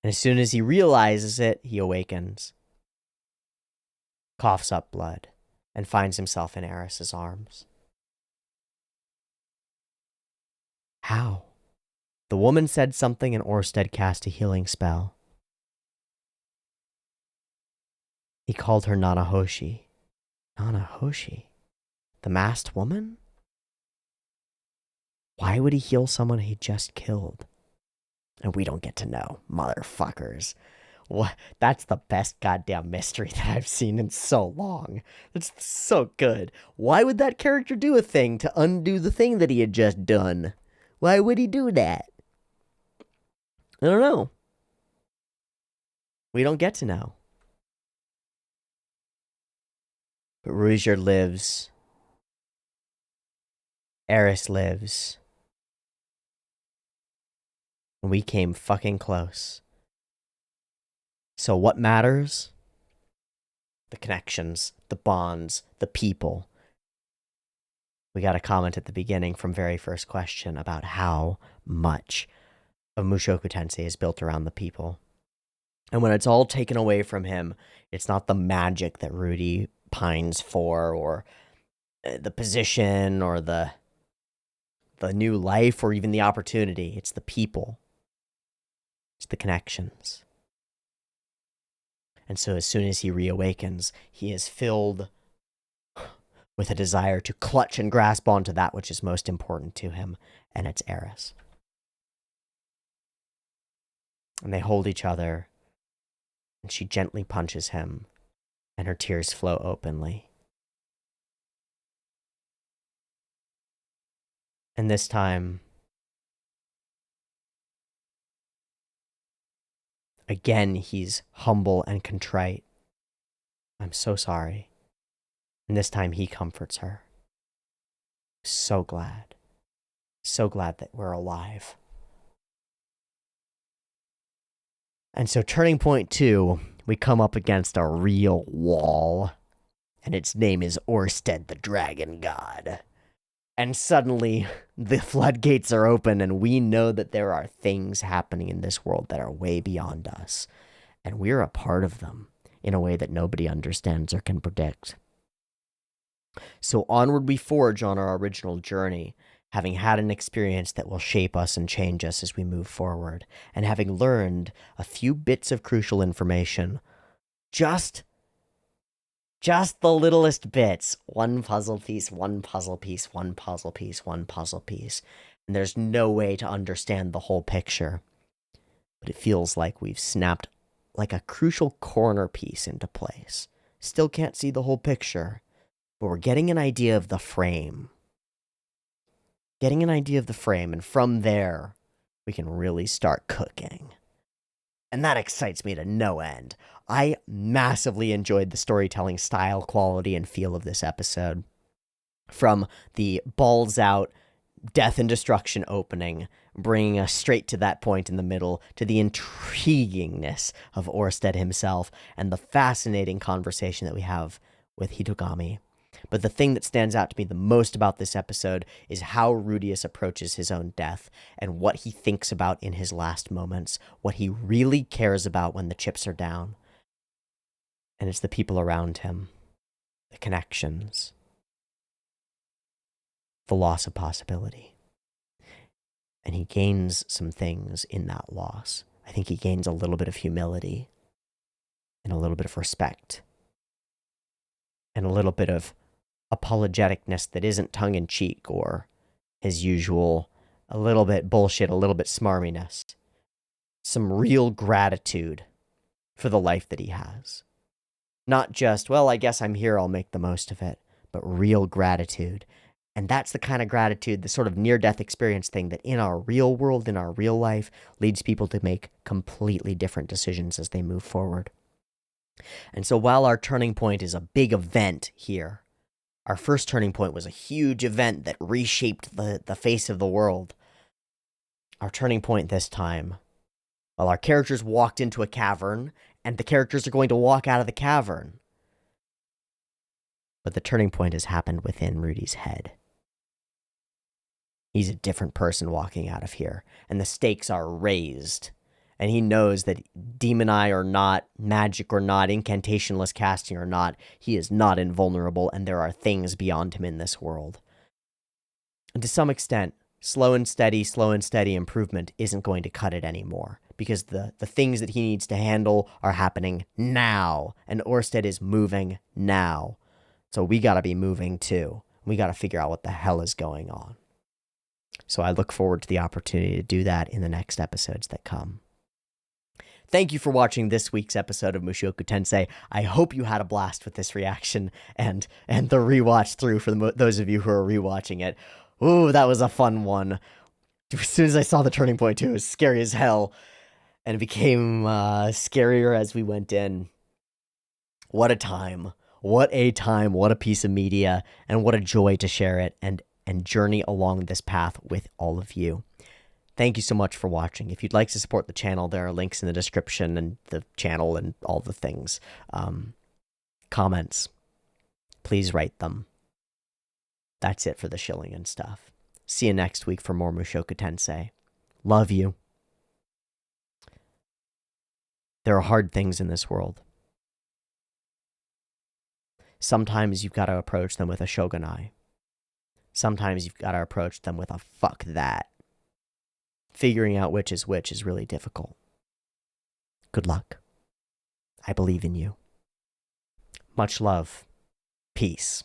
And as soon as he realizes it, he awakens, coughs up blood, and finds himself in Eris's arms. How? The woman said something and Orsted cast a healing spell. He called her Nanahoshi. Nanahoshi? The masked woman? Why would he heal someone he just killed? And we don't get to know, motherfuckers. What? That's the best goddamn mystery that I've seen in so long. It's so good. Why would that character do a thing to undo the thing that he had just done? Why would he do that? I don't know. We don't get to know. But Rouger lives. Eris lives. And we came fucking close. So what matters? The connections, the bonds, the people. We got a comment at the beginning from very first question about how much of Mushoku Tensei is built around the people. And when it's all taken away from him, it's not the magic that Rudy pines for, or the position, or the new life, or even the opportunity. It's the people. It's the connections. And so as soon as he reawakens, he is filled with a desire to clutch and grasp onto that which is most important to him, and it's Eris. And they hold each other, and she gently punches him, and her tears flow openly. And this time, again, he's humble and contrite. "I'm so sorry." And this time he comforts her. So glad. So glad that we're alive. And so turning point 2, we come up against a real wall. And its name is Orsted, the Dragon God. And suddenly, the floodgates are open, and we know that there are things happening in this world that are way beyond us. And we're a part of them in a way that nobody understands or can predict. So onward we forge on our original journey, having had an experience that will shape us and change us as we move forward, and having learned a few bits of crucial information. Just the littlest bits. One puzzle piece, one puzzle piece, one puzzle piece, one puzzle piece. And there's no way to understand the whole picture. But it feels like we've snapped like a crucial corner piece into place. Still can't see the whole picture, but we're getting an idea of the frame. And from there, we can really start cooking. And that excites me to no end. I massively enjoyed the storytelling style, quality, and feel of this episode. From the balls out, death and destruction opening, bringing us straight to that point in the middle, to the intriguingness of Orsted himself, and the fascinating conversation that we have with Hitogami. But the thing that stands out to me the most about this episode is how Rudius approaches his own death and what he thinks about in his last moments, what he really cares about when the chips are down. And it's the people around him, the connections, the loss of possibility. And he gains some things in that loss. I think he gains a little bit of humility and a little bit of respect and a little bit of apologeticness that isn't tongue-in-cheek or his usual a little bit bullshit, a little bit smarminess. Some real gratitude for the life that he has. Not just, well, I guess I'm here, I'll make the most of it, but real gratitude. And that's the kind of gratitude, the sort of near-death experience thing that in our real world, in our real life, leads people to make completely different decisions as they move forward. And so while our turning point is a big event here, our first turning point was a huge event that reshaped the face of the world. Our turning point this time, well, our characters walked into a cavern, and the characters are going to walk out of the cavern. But the turning point has happened within Rudy's head. He's a different person walking out of here, and the stakes are raised. And he knows that demon eye or not, magic or not, incantationless casting or not, he is not invulnerable, and there are things beyond him in this world. And to some extent, slow and steady improvement isn't going to cut it anymore, because the things that he needs to handle are happening now, and Orsted is moving now. So we gotta be moving too. We gotta figure out what the hell is going on. So I look forward to the opportunity to do that in the next episodes that come. Thank you for watching this week's episode of Mushoku Tensei. I hope you had a blast with this reaction and the rewatch through for those of you who are rewatching it. Ooh, that was a fun one. As soon as I saw the turning point too, it was scary as hell. And it became scarier as we went in. What a time. What a time. What a piece of media. And what a joy to share it and journey along this path with all of you. Thank you so much for watching. If you'd like to support the channel, there are links in the description and the channel and all the things. Comments. Please write them. That's it for the shilling and stuff. See you next week for more Mushoku Tensei. Love you. There are hard things in this world. Sometimes you've got to approach them with a shogunai. Sometimes you've got to approach them with a fuck that. Figuring out which is really difficult. Good luck. I believe in you. Much love. Peace.